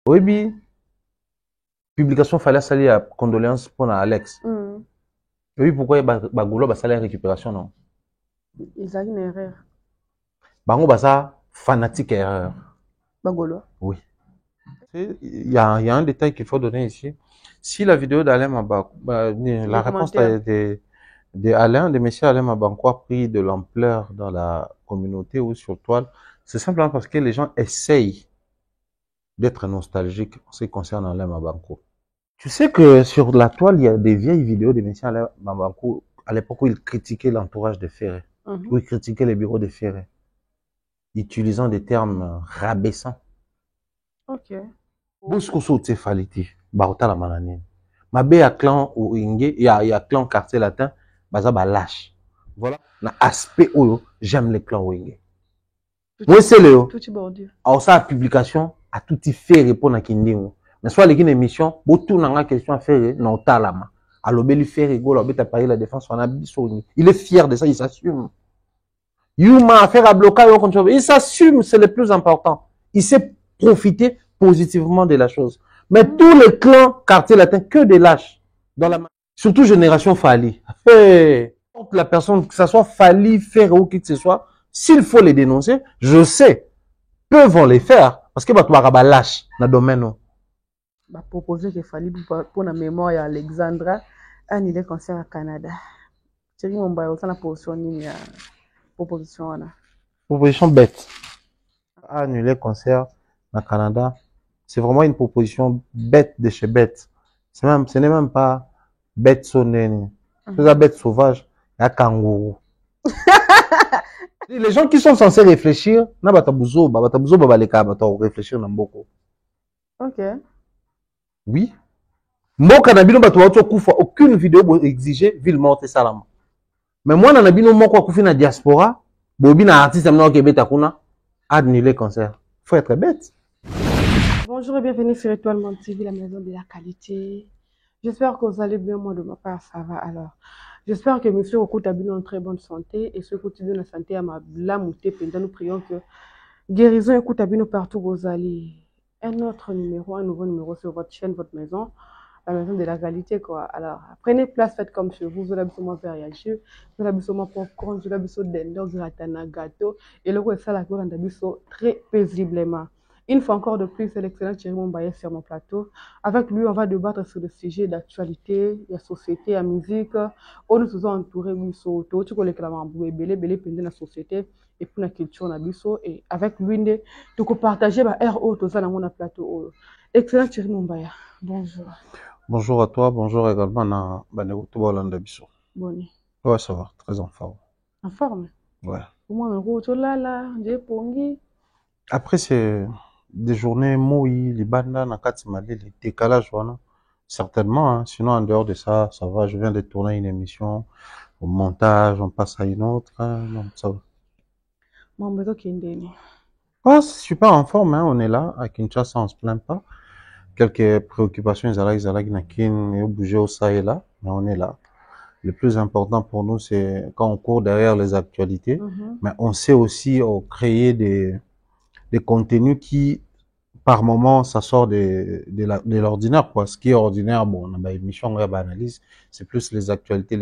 Oui, bi publication fallait saluer à condoléances pour Alex. Oui, pourquoi bagolo ba saluer récupération non? Ils ont une erreur. Bango basa fanatique erreur. Bagolo. Oui. Il y a un détail qu'il faut donner ici. Si la vidéo d'Alain Mabanko, la réponse de Alain, de monsieur Alain Mabanko a pris de l'ampleur dans la communauté ou sur toile, c'est simplement parce que les gens essayent d'être nostalgiques en ce qui concerne Alain Mabanko. Tu sais que sur la toile, il y a des vieilles vidéos de monsieur Alain Mabanko à l'époque où il critiquait l'entourage de Ferré, où il critiquait les bureaux de Ferré, utilisant des termes rabaissants. Ok. Busco sote faliti, baota la mananine. Mabe ya clan ou inge, ya clan quartier latin, baza ba lâche. Voilà, na aspect oyo, j'aime les clans wenge. Moi c'est le Tout bordu. Alors ça publication a tout y fait répondre à kindingo. Mais soit les émission, beaucoup n'anga question à faire non talama. Alors beli faire rigolo, beta Paris la défense on a bisoni. Il est fier de ça, il s'assume. Yuma affaire à blocage au contrôle. Il s'assume, c'est le plus important. Il sait profiter positivement de la chose. Mais tous les clans quartier latin, que des lâches. Dans la surtout génération Fali. Hey, la personne, que ce soit Fali, Ferre ou qui que ce soit, s'il faut les dénoncer, je sais, peuvent les faire. Parce que tu vas lâche dans le domaine. Bah, proposer qu'il fallait pour la mémoire à Alexandra, annuler concert à Canada. C'est une position de proposition. Proposition bête. Annuler concert au Canada, c'est vraiment une proposition bête de chez bête. Ce n'est même pas bête sonnée. C'est la bête sauvage. Il y a kangourou. Les gens qui sont censés réfléchir, na batabuzo babaleka réfléchir na mboko. Ok. Oui. Mboka na bino bato bato kufa aucune vidéo bo exiger ville morte salama. Mais moi na bino moko kufi na diaspora, bobi na artiste amna ke beta kuna annuler concert. Faut être bête. Bonjour et bienvenue sur Étoile Monde TV, la maison de la qualité. J'espère que vous allez bien, moi de ma part ça va alors. J'espère que monsieur Okuta Bino en très bonne santé et ce quotidien de la santé à ma blamouté pendant nous prions que guérison Okuta Bino partout où vous allez. Un autre numéro, un nouveau numéro sur votre chaîne, votre maison, la maison de la qualité quoi. Alors prenez place, faites comme chez vous, vous avez besoin de réagir, vous avez besoin de popcorn, vous avez besoin d'endo, gratana, gâteau et le reste ça la cour très paisiblement. Une fois encore de plus, c'est l'excellent Thierry Mombaye sur mon plateau. Avec lui, on va débattre sur le sujet d'actualité, la société, la musique. On nous sommes entourés de Soto, tu connais que la mamboue belé pendant la société et pour la culture na biso et avec lui tu peux partager ba RO tout ça dans mon plateau. Excellent Thierry Mombaye. Bonjour. Bonjour à toi, bonjour également à Banegoto Bolanda Biso. Bonne. Ouais, ça va, très en forme. En forme? Ouais. Pour moi, j'ai pongi. Après, c'est des journées mouillées, les bandas, les décalages, voilà. Certainement, hein. Sinon, en dehors de ça, ça va. Je viens de tourner une émission, au montage, on passe à une autre, hein. Donc, ça va. Ah, c'est super en forme, hein. On est là, à Kinshasa, on se plaint pas. Quelques préoccupations, ils bouger au ça et là, mais on est là. Le plus important pour nous, c'est quand on court derrière les actualités, mais on sait aussi créer des contenus qui, par moment, ça sort de l'ordinaire, quoi. Ce qui est ordinaire, bon, on a une émission, on a analyse, c'est plus les actualités.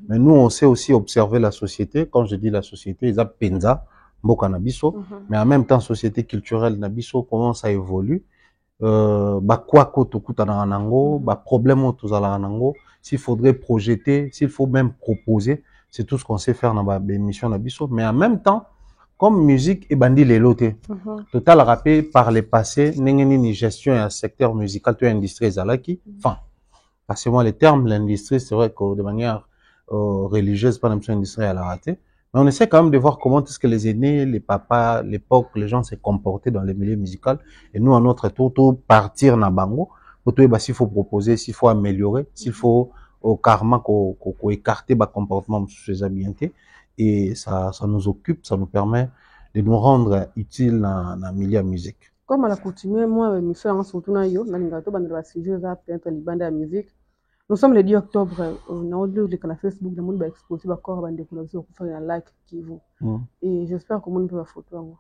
Mais nous, on sait aussi observer la société. Quand je dis la société, ils appellent Penza, Mboka Nabiso, mais en même temps, société culturelle Nabiso, comment ça évolue. Quoi tokuta na nango, problème au tozala nango, s'il faudrait projeter, s'il faut même proposer, c'est tout ce qu'on sait faire dans la émission Nabiso. Mais en même temps, comme musique et bandi les lotés. Total rappelé par les passés, n'engeni gestion et un secteur musical, tu as industrie zalaki. Enfin, passez-moi les termes, l'industrie, c'est vrai que de manière religieuse, pas l'impression industrie à la rater. Mais on essaie quand même de voir comment est-ce que les aînés, les papas, l'époque, les gens s'est comportés dans les milieux musicaux. Et nous, à notre tour, tout partir na bango. S'il faut proposer, s'il faut améliorer, s'il faut au karma qu'on écarter bas comportement sous ces habiletés. Et ça nous occupe, ça nous permet de nous rendre utiles dans le milieu de la musique. Comme à la coutume, moi, je suis en surtout dans yo, la musique. Nous sommes le 10 octobre, on a le Facebook, le monde va exposer, va encore, va découvrir, va faire un like qui vous. Et j'espère que le monde peut la photo.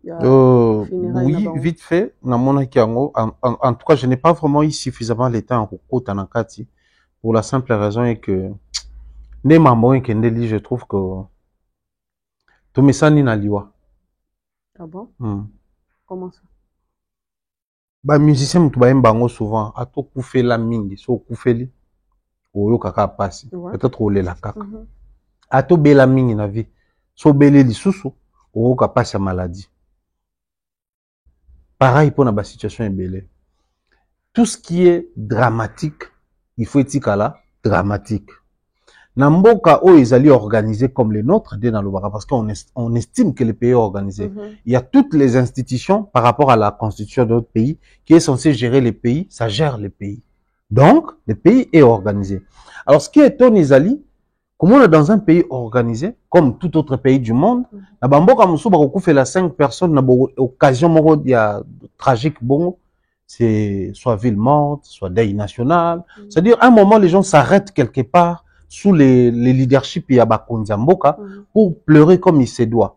Oui, vite fait, en tout cas, je n'ai pas vraiment eu suffisamment le temps en Tanakati pour la simple raison est que ne mambo Kendeli, je trouve que tout me sani na liwa. Ah bon? Comment ça? Bah musicien mutu ba mbango souvent ato kufela mingi so kufeli oyo kaka passe peut-être ole la kaka ato bela mingi na vie so bele lisusu oyo ka passe maladie. Pareil pour la situation ébélée. Tout ce qui est dramatique, il faut être dramatique. Namboka o ezali organisé comme les nôtres dans le Bara, parce qu'on estime que le pays est organisé. Il y a toutes les institutions par rapport à la constitution de notre pays qui est censé gérer les pays, ça gère les pays. Donc, le pays est organisé. Alors, ce qui est étonnant, Izali, comme on est dans un pays organisé, comme tout autre pays du monde, na bamboka musu ba fait la 5 personnes na occasion moko ya tragique bon, c'est soit ville morte, soit deuil national. C'est-à-dire à un moment les gens s'arrêtent quelque part sous les leadership ya bakonzi mboka pour pleurer comme il se doit.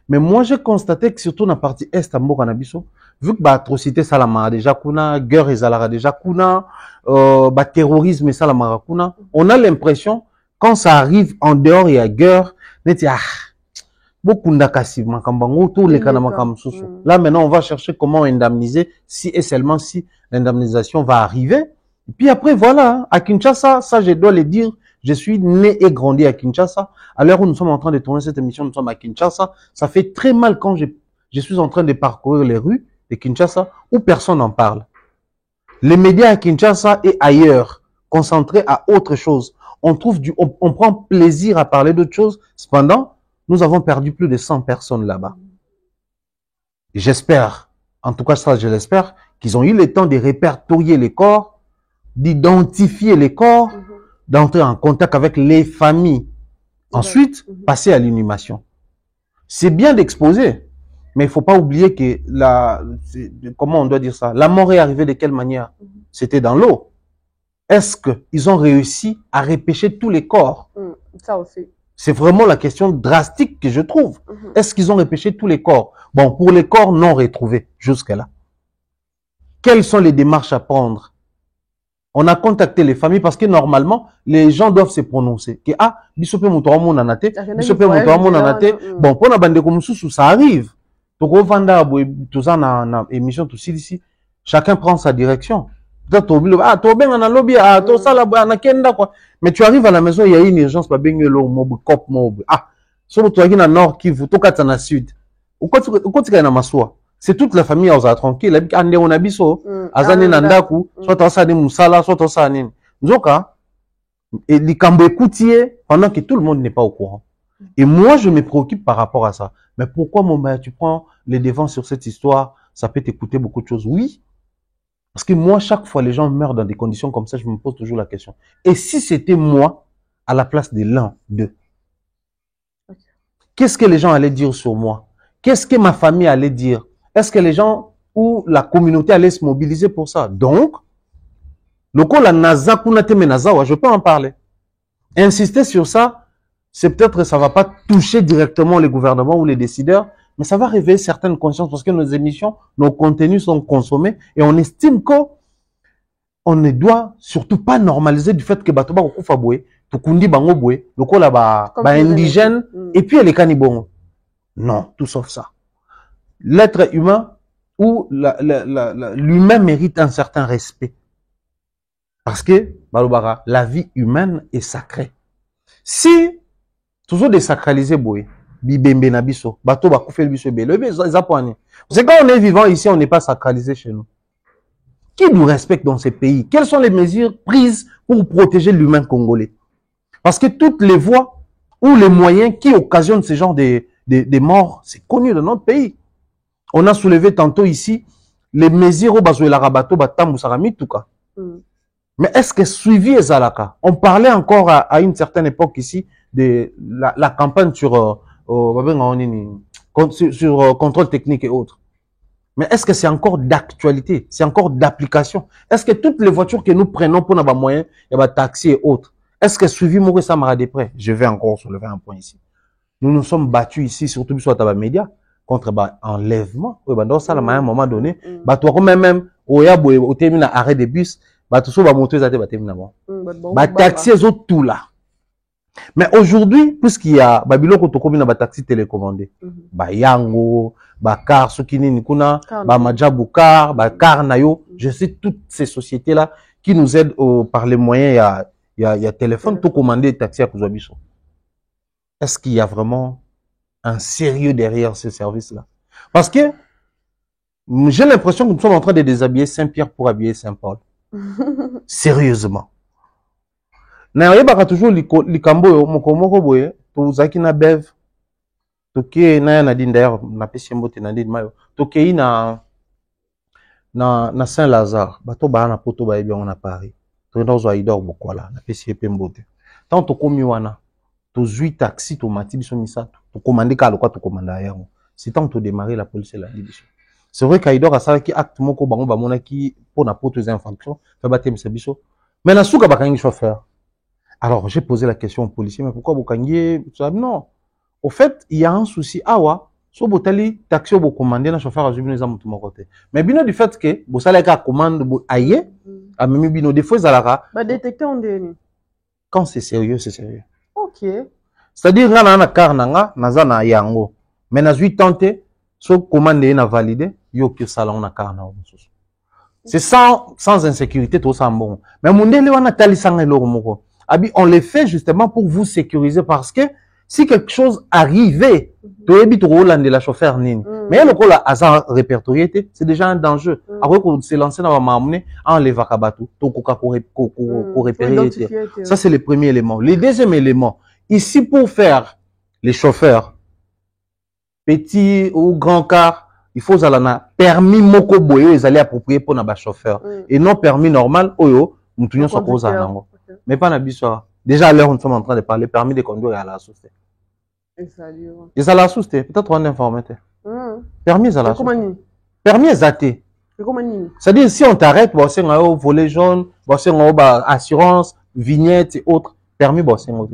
Mais moi j'ai constaté que surtout dans la partie est mboka na biso, vu que ba atrocité salama déjà kuna, guerre ezalara déjà kuna, ba terrorisme salama kuna, on a l'impression quand ça arrive en dehors et à guerre, beaucoup là maintenant on va chercher comment indemniser si et seulement si l'indemnisation va arriver. Et puis après voilà, à Kinshasa, ça je dois le dire, je suis né et grandi à Kinshasa. À l'heure où nous sommes en train de tourner cette émission, nous sommes à Kinshasa. Ça fait très mal quand je suis en train de parcourir les rues de Kinshasa où personne n'en parle. Les médias à Kinshasa et ailleurs, concentrés à autre chose. On prend plaisir à parler d'autre chose. Cependant, nous avons perdu plus de 100 personnes là-bas. J'espère, en tout cas ça je l'espère, qu'ils ont eu le temps de répertorier les corps, d'identifier les corps, d'entrer en contact avec les familles. Ensuite, passer à l'inhumation. C'est bien d'exposer, mais il faut pas oublier que comment on doit dire ça? La mort est arrivée de quelle manière? C'était dans l'eau. Est-ce qu'ils ont réussi à repêcher tous les corps? Ça aussi. C'est vraiment la question drastique que je trouve. Est-ce qu'ils ont repêché tous les corps? Bon, pour les corps non retrouvés jusque-là, quelles sont les démarches à prendre? On a contacté les familles parce que normalement, les gens doivent se prononcer. Que, bisope moutoramon nanate, bisope moutoramon nanate. Bon, pour la bande comme ça arrive. Donc, au vanda, tout ça, na émission, tout ici, chacun prend sa direction. Mais tu arrives à la maison, il y a une urgence, pas bien l'eau, mob, cop, mob. Sur tu arrives dans le nord, Kivu, tu dans le sud. Ou quoi tu na maswa? C'est toute la famille aux tranquille. Ande on abiso, azane nandaku, soit on sa ni musala, soit on sa ni. Nzoka, et likambo écoutier pendant que tout le monde n'est pas au courant. Et moi, je me préoccupe par rapport à ça. Mais pourquoi, mon père, tu prends les devants sur cette histoire? Ça peut t'écouter beaucoup de choses. Oui. Parce que moi, chaque fois, les gens meurent dans des conditions comme ça, je me pose toujours la question. Et si c'était moi, à la place de l'un d'eux? Qu'est-ce que les gens allaient dire sur moi? Qu'est-ce que ma famille allait dire? Est-ce que les gens ou la communauté allait se mobiliser pour ça? Donc, le coup, la NASA, je peux en parler. Insister sur ça, c'est peut-être, ça va pas toucher directement les gouvernements ou les décideurs, mais ça va réveiller certaines consciences parce que nos émissions, nos contenus sont consommés et on estime qu'on ne doit surtout pas normaliser du fait que Batoba Okufa Boué, Tukundi Bango Boué, le coup là-bas, indigène, et puis les canibons. Non, tout sauf ça. L'être humain ou l'humain mérite un certain respect. Parce que, Balobara, la vie humaine est sacrée. Si, toujours désacraliser Boué, Bibembe na biso, bato ba koufel biso belo, c'est quand on est vivant ici, on n'est pas sacralisé chez nous. Qui nous respecte dans ces pays? Quelles sont les mesures prises pour protéger l'humain congolais? Parce que toutes les voies ou les moyens qui occasionnent ce genre de morts, c'est connu dans notre pays. On a soulevé tantôt ici les mesures au bazo la rabato batambu sarami tout cas. Mais est-ce que suivi ezalaka? On parlait encore à une certaine époque ici de la campagne sur contrôle technique et autres. Mais est-ce que c'est encore d'actualité? C'est encore d'application? Est-ce que toutes les voitures que nous prenons pour nos moyens, il y a des taxis et autres, est-ce que suivi Maurice Samara des prêts? Je vais encore soulever un point ici. Nous nous sommes battus ici, surtout sur les médias, contre enlèvement. Dans ça, à un moment donné, toi comme même, au terme arrêt de bus, tout ça, moto, taxi, les autres, tout là. Mais aujourd'hui, puisqu'il y a, Babylon, taxi télécommandé, Yango, car, Sukini, Nikuna, Majabukar, car, Nayo, je sais toutes ces sociétés-là qui nous aident par les moyens, il y a téléphone, tout commandé, taxi à Kouzabiso. Est-ce qu'il y a vraiment un sérieux derrière ce service-là? Parce que j'ai l'impression que nous sommes en train de déshabiller Saint-Pierre pour habiller Saint-Paul. Sérieusement. Naïba toujours likambo mokomoko boye to zaki na bev toke na Nadine d'ailleurs na pesi mbote Nadine mayo toke na Saint-Lazare bato ba na poto ba ebi on a Paris to dans Idor bokola na pesi pe mbote tant to komi wana to zui taxi to mati biso misato to commander ka lokwa to commander yango c'est tant to démarrer la police la division. C'est vrai qu'Aïdor a ça qui acte moko bango ba mona ki pour na poto des infractions fa batem biso mais na souka bakangi chauffeur. Alors, j'ai posé la question au policier, mais pourquoi vous gagnez? Non. Au fait, il y a un souci. Awa, so botali taxi au commandé, na chauffeur a jubiné ça mon côté. Mais bien du fait que, vous savez la commande, aïe, à même bino, des fois, ils alara. Bah, détecter en déni. Quand c'est sérieux, c'est sérieux. Ok. C'est-à-dire, là, na karnanga, naza na yango. Mais na zui tenté, so commande na validé, yo que salon na karna. C'est sans insécurité, tout ça bon. Mais mon délai, on a tali sang et l'ormoko. On les fait justement pour vous sécuriser parce que si quelque chose arrivait, tu es de la chauffeur nini. Mais le coup là, hasard répertorié, c'est déjà un danger. Après qu'on s'est lancé dans la mamne, en les vacabatou, ça c'est le premier élément. Le deuxième élément, ici pour faire les chauffeurs, petits ou grands cars, il faut aller permis moko boyo, ils allaient approprier pour na chauffeur. Et non permis normal, oyo, moutounion soit cause à nango. Mais pas n'abusera. Déjà à l'heure où nous sommes en train de parler, permis de conduire à la sousté. Et à la sousté, peut-être on est informé. Permis à la sousté. Permis à zaté. C'est-à-dire, si on t'arrête, bon, c'est un volet jaune, bon, c'est un assurance, vignette et autres, permis, bon, c'est un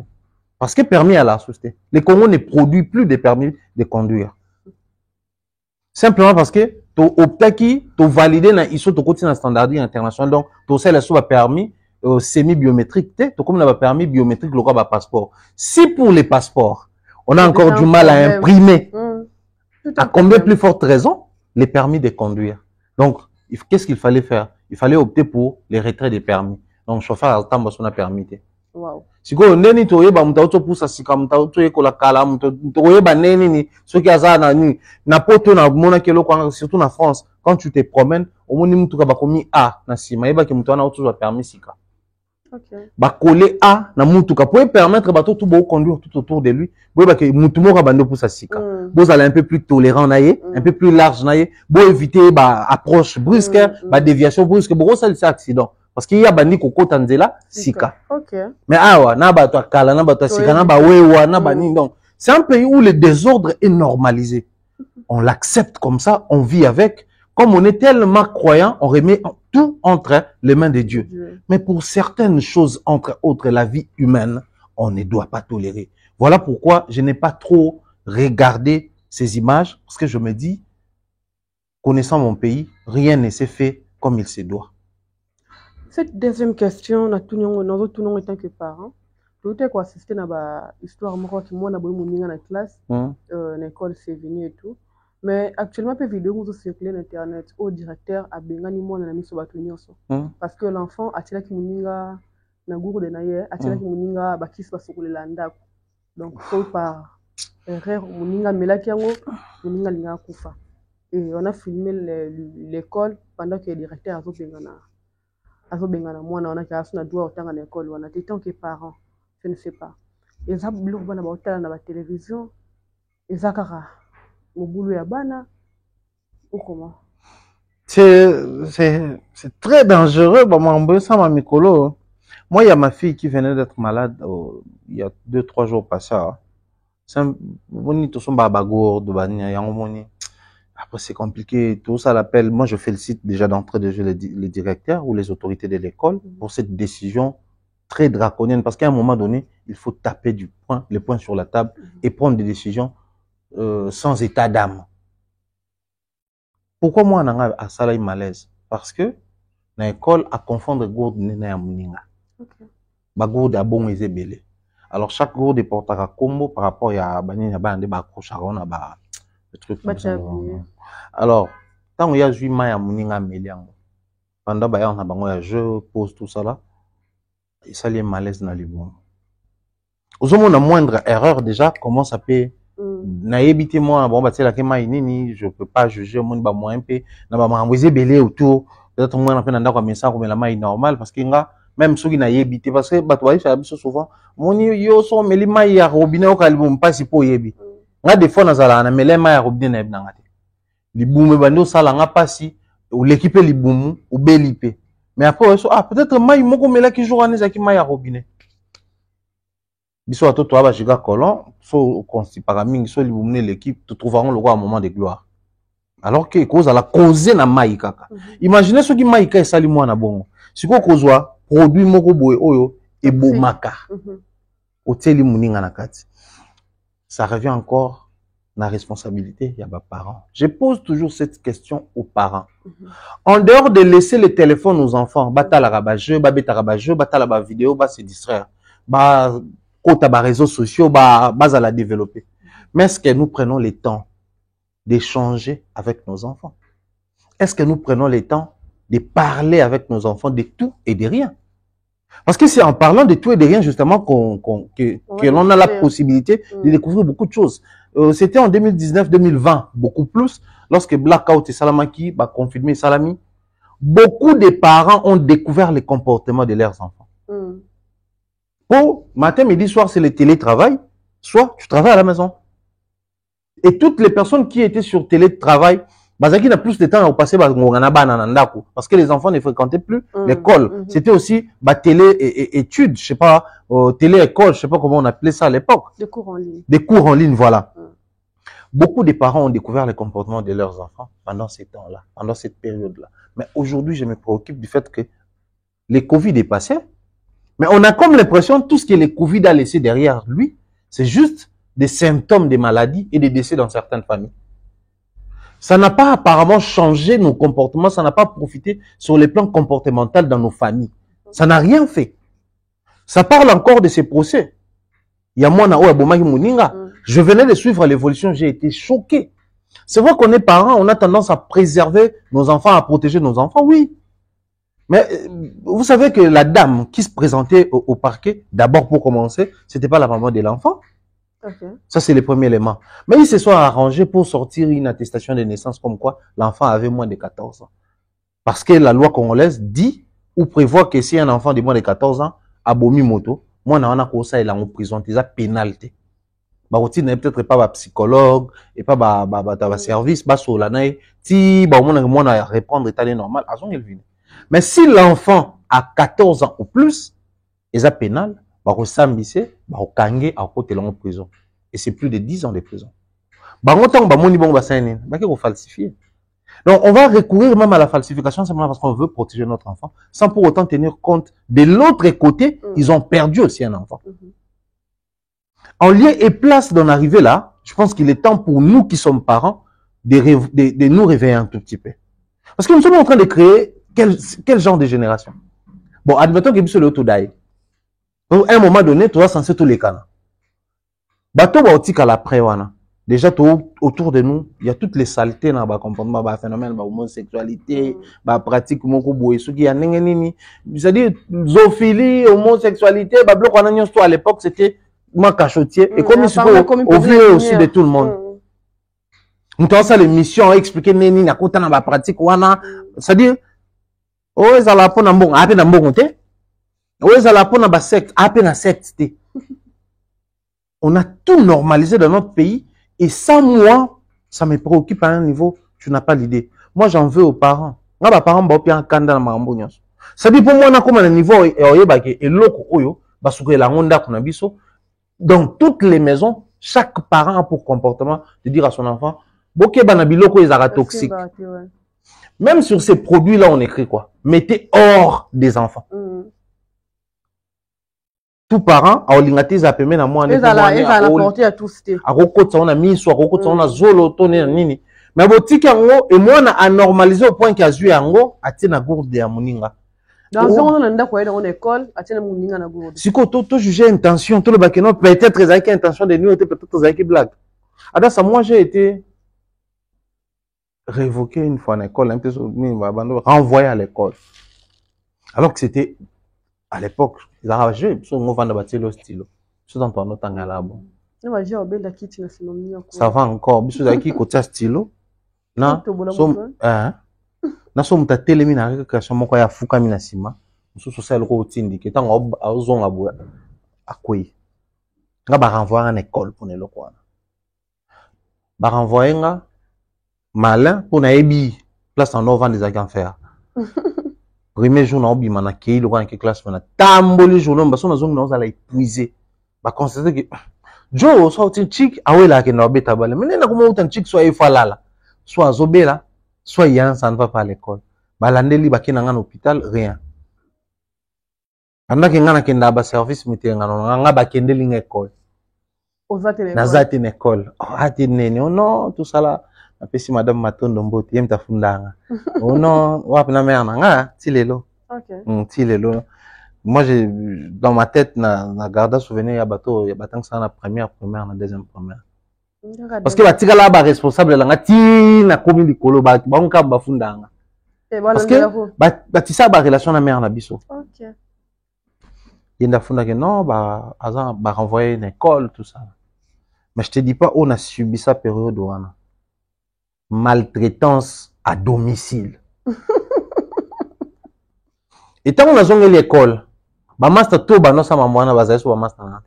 parce que permis à la sousté. Le Congo ne produit plus de permis de conduire. Simplement parce que, tu optes qui, tu valides, ils sont au côté d'un standard international, donc, tu sais, les sous permis, semi-biométrique, tout comme on a permis biométrique, le droit passeport. Si pour les passeports, on a encore du mal à imprimer, à combien plus forte raison, les permis de conduire. Donc, qu'est-ce qu'il fallait faire? Il fallait opter pour les retraits des permis. Donc, chauffeur à temps, on a permis. Wow. Si vous avez pour ça, si vous avez surtout en France, quand tu te promènes, au moins, tu as permis sika. Ba coller A na mutuka pour permettre bateau tout beau conduire tout autour de lui. Bo ba ke mutumo ka bando pour sa sika. Vous allez un peu plus tolérant naie, un peu plus large naie, bo éviter ba approche brusque, ba déviation brusque, bo ça c'est accident parce qu'il y a bandi ko kotanzela sika. OK. Mais awa na ba to kala na ba to sika na ba wewa na ba ni donc c'est un pays où le désordre est normalisé. On l'accepte comme ça, on vit avec. Comme on est tellement croyant, on remet tout entre les mains de Dieu. Mais pour certaines choses, entre autres la vie humaine, on ne doit pas tolérer. Voilà pourquoi je n'ai pas trop regardé ces images, parce que je me dis, connaissant mon pays, rien ne s'est fait comme il se doit. Cette deuxième question, nous avons étant que parents. Tout est quoi assister à l'histoire, moi, qui moi, dans la classe, l'école, c'est venu et tout. Mais actuellement, les vidéos sont circulées sur Internet au directeur a bengani moi na miso bato nyonso parce que l'enfant a tiré ki muninga na gourde na ye a tiré ki muninga bakisi basokolela ndako donc faut par erreur muninga melaki yango muninga linga kufa et on a filmé l'école pendant que le directeur azo bengana moi on a kaso na doit otanga na école on a été tant que parents je ne sais pas et ça biloko bana ba otala na ba télévision et zakara c'est très dangereux. Moi, il y a ma fille qui venait d'être malade il y a 2-3 jours passés. Après, c'est compliqué. Tout ça l'appelle. Moi, je félicite déjà d'entrée de jeu les directeurs ou les autorités de l'école pour cette décision très draconienne. Parce qu'à un moment donné, il faut taper les poings sur la table et prendre des décisions sans état d'âme. Pourquoi moi, nanga a sala malaise? Parce que, dans l'école, à confondre gourde nena ya muninga. Ba gourde a bon eze belé. Alors, chaque gourde porte un combo par rapport à bani ya bande ba accrochara na ba le truc comme ça. Alors, tant il y a joué ma ya muninga meliango. Pendant ba ya na bango ya jeu, pose tout ça là. Et ça lié malaise dans les bons. Aux hommes, la moindre erreur déjà, comment ça peut naïbité moi bon bah c'est la kema inini je peux pas juger mon ba moi un peu na ba m'envoyer belé autour peut-être moi na pena ndako mais ça comme la maille normal parce que nga même ceux qui naïbité parce que bah toi ça souvent mon yo so meli maille ya robinet au calme pas si po yebi nga des fois na zala na meli maille ya robinet na ngate libume bando sala nga pasi ou l'équipe libumu ou belipe mais après ah peut-être maille moko mela ki jour aneza ki maille ya robinet biso à toi ba jiga colon so constipara mingi so libumune l'équipe te trouveront le roi à un moment de gloire alors que cause à la causer na mai kaka imaginez ce qui mai ka sali mwana bongo siko kozwa produit moko boye oyo e bomaka hôtel muninga na kati ça revient encore la responsabilité ya ba parents. Je pose toujours cette question aux parents. En dehors de laisser le téléphone aux enfants batala ba jeu ba beta ba jeu batala ba vidéo ba se distraire ba côté des réseaux sociaux, à la développer. Mais est-ce que nous prenons le temps d'échanger avec nos enfants? Est-ce que nous prenons le temps de parler avec nos enfants de tout et de rien? Parce que c'est en parlant de tout et de rien, justement, que l'on a la possibilité de découvrir beaucoup de choses. C'était en 2019-2020, beaucoup plus, lorsque Blackout et Salamaki va confirmer Salami. Beaucoup de parents ont découvert les comportements de leurs enfants. Matin, midi, soir, c'est le télétravail. Soit tu travailles à la maison. Et toutes les personnes qui étaient sur télétravail, Bazaki n'a plus de temps à passer parce que les enfants ne fréquentaient plus l'école. C'était aussi télé-études, je sais pas, télé-école, je sais pas comment on appelait ça à l'époque. Des cours en ligne. Des cours en ligne, voilà. Beaucoup de parents ont découvert les comportements de leurs enfants pendant ces temps-là, pendant cette période-là. Mais aujourd'hui, je me préoccupe du fait que le Covid est passé. Mais on a comme l'impression tout ce que le Covid a laissé derrière lui, c'est juste des symptômes de maladies et des décès dans certaines familles. Ça n'a pas apparemment changé nos comportements, ça n'a pas profité sur les plans comportementaux dans nos familles. Ça n'a rien fait. Ça parle encore de ces procès. Il y a moi, je venais de suivre l'évolution, j'ai été choqué. C'est vrai qu'on est parents, on a tendance à préserver nos enfants, à protéger nos enfants, oui. Mais vous savez que la dame qui se présentait au parquet, d'abord pour commencer, c'était pas la maman de l'enfant. Ça, c'est le premier élément. Mais ils se sont arrangés pour sortir une attestation de naissance comme quoi l'enfant avait moins de 14 ans. Parce que la loi congolaise dit ou prévoit que si un enfant de moins de 14 ans a bomi moto, moi, on a quoi ça, il est en prison, il a pénalité. Bah, on n'est peut-être pas psychologue et pas service, bah, sur la naïe, si, bah, on a reprendre l'état normal, à son élevé. Mais si l'enfant a 14 ans ou plus, il est pénal, bah, on s'ambissait, bah, on kangé, à côté de la prison. Et c'est plus de 10 ans de prison. Bah, on t'a falsifier. Donc, on va recourir même à la falsification simplement parce qu'on veut protéger notre enfant, sans pour autant tenir compte de l'autre côté, ils ont perdu aussi un enfant. En lieu et place d'en arriver là, je pense qu'il est temps pour nous qui sommes parents de nous réveiller un tout petit peu. Parce que nous sommes en train de créer quel genre de génération? Bon, admettons que c'est l'autodaï. À un moment donné, tu vas censé tous les cas. Bateau baotique à l'après, déjà autour de nous, il y a toutes les saletés dans le comportement, le phénomène, l'homosexualité, la pratique, c'est-à-dire, zoophilie, homosexualité, à l'époque, c'était moi cachotier, et comme il se peut au vu aussi de tout le monde. Nous avons ça l'émission, expliquer nini, na kota na ba pratique, c'est-à-dire, oh, ça la pona mbong, ape na mbong te. Oh, ça la pona ba secte, ape na secte te. On a tout normalisé dans notre pays, et ça, moi, ça me préoccupe à un niveau, tu n'as pas l'idée. Moi, j'en veux aux parents. Nga ba parents ba opia kanda na mambo nyonso. Ça dit pour moi na comme un niveau oyebake eloko oyo ba souke la ngonda kuna biso. Dans toutes les maisons, chaque parent a pour comportement de dire à son enfant, boké banabiloko ezara toxique. Même sur ces produits-là, on écrit quoi? Mettez hors des enfants. Tout parent, a olingati za peme na moi, ils allaient porter à tous. A rokotsa on a mis, soit rokotsa on a zolo, toné, nini. Mais boutique yango et moi na anormalisé au point qu'il a joué yango atina gourde ya muninga. Dans ce moment, on a quoi dans l'école, atina muninga na gourde. Si ko to juger intention, tout le bakeno peut-être ils avaient intention de nous, peut-être ils avaient blague. Alors ça moi j'ai été révoqué une fois en école, un peu renvoyé à l'école. Alors que c'était à l'époque, ils avaient joué, ils ont vendu le stylo. C'est dans ton autre là bon. Ça va encore, bisous à qui côté stylo. Na so muta telemi na récréation moko ya fuka mina sima. Mususu sala ko tindiki tango azonga bo akoyi. Nga ba renvoyer en école pour ne lokwana. Ba renvoyer nga malin pour na ebi place en novembre des agents faire. Premier jour na obi mana kei lokwana ke classe mana tamboli jour no baso na zonga na ozala épuisé. Ba constater que Joe so tin chick awela ke na obeta bale. Mais na kuma utan chick so efalala. Soit azobela, soit il ça ne va pas à l'école. Balandeli baki na ngana hôpital rien. Anda ke ngana kenda ba service mité ngana nga bakendeli ngécole. Nazati une école. Oh ati nene oh non tout ça là. Apesi madame Matondo Mboti yemta fundanga. Oh non, wapi na mère nga tilelo. OK. Tilelo. Moi j'ai dans ma tête na garda souvenir ya bateau ya batang ça na première na deuxième première. Parce que batika là ba responsable la ngati na komi likolo ba nka ba fundanga. Parce que batisa ba relation na mère na biso. OK. Yenda funda que non ba azan ba renvoyer une école tout ça. Mais je te dis pas on a subi ça période wana. Maltraitance à domicile. Et tant on a zonge l'école, ba master to ba no sama mwana ba zaïso ba master na.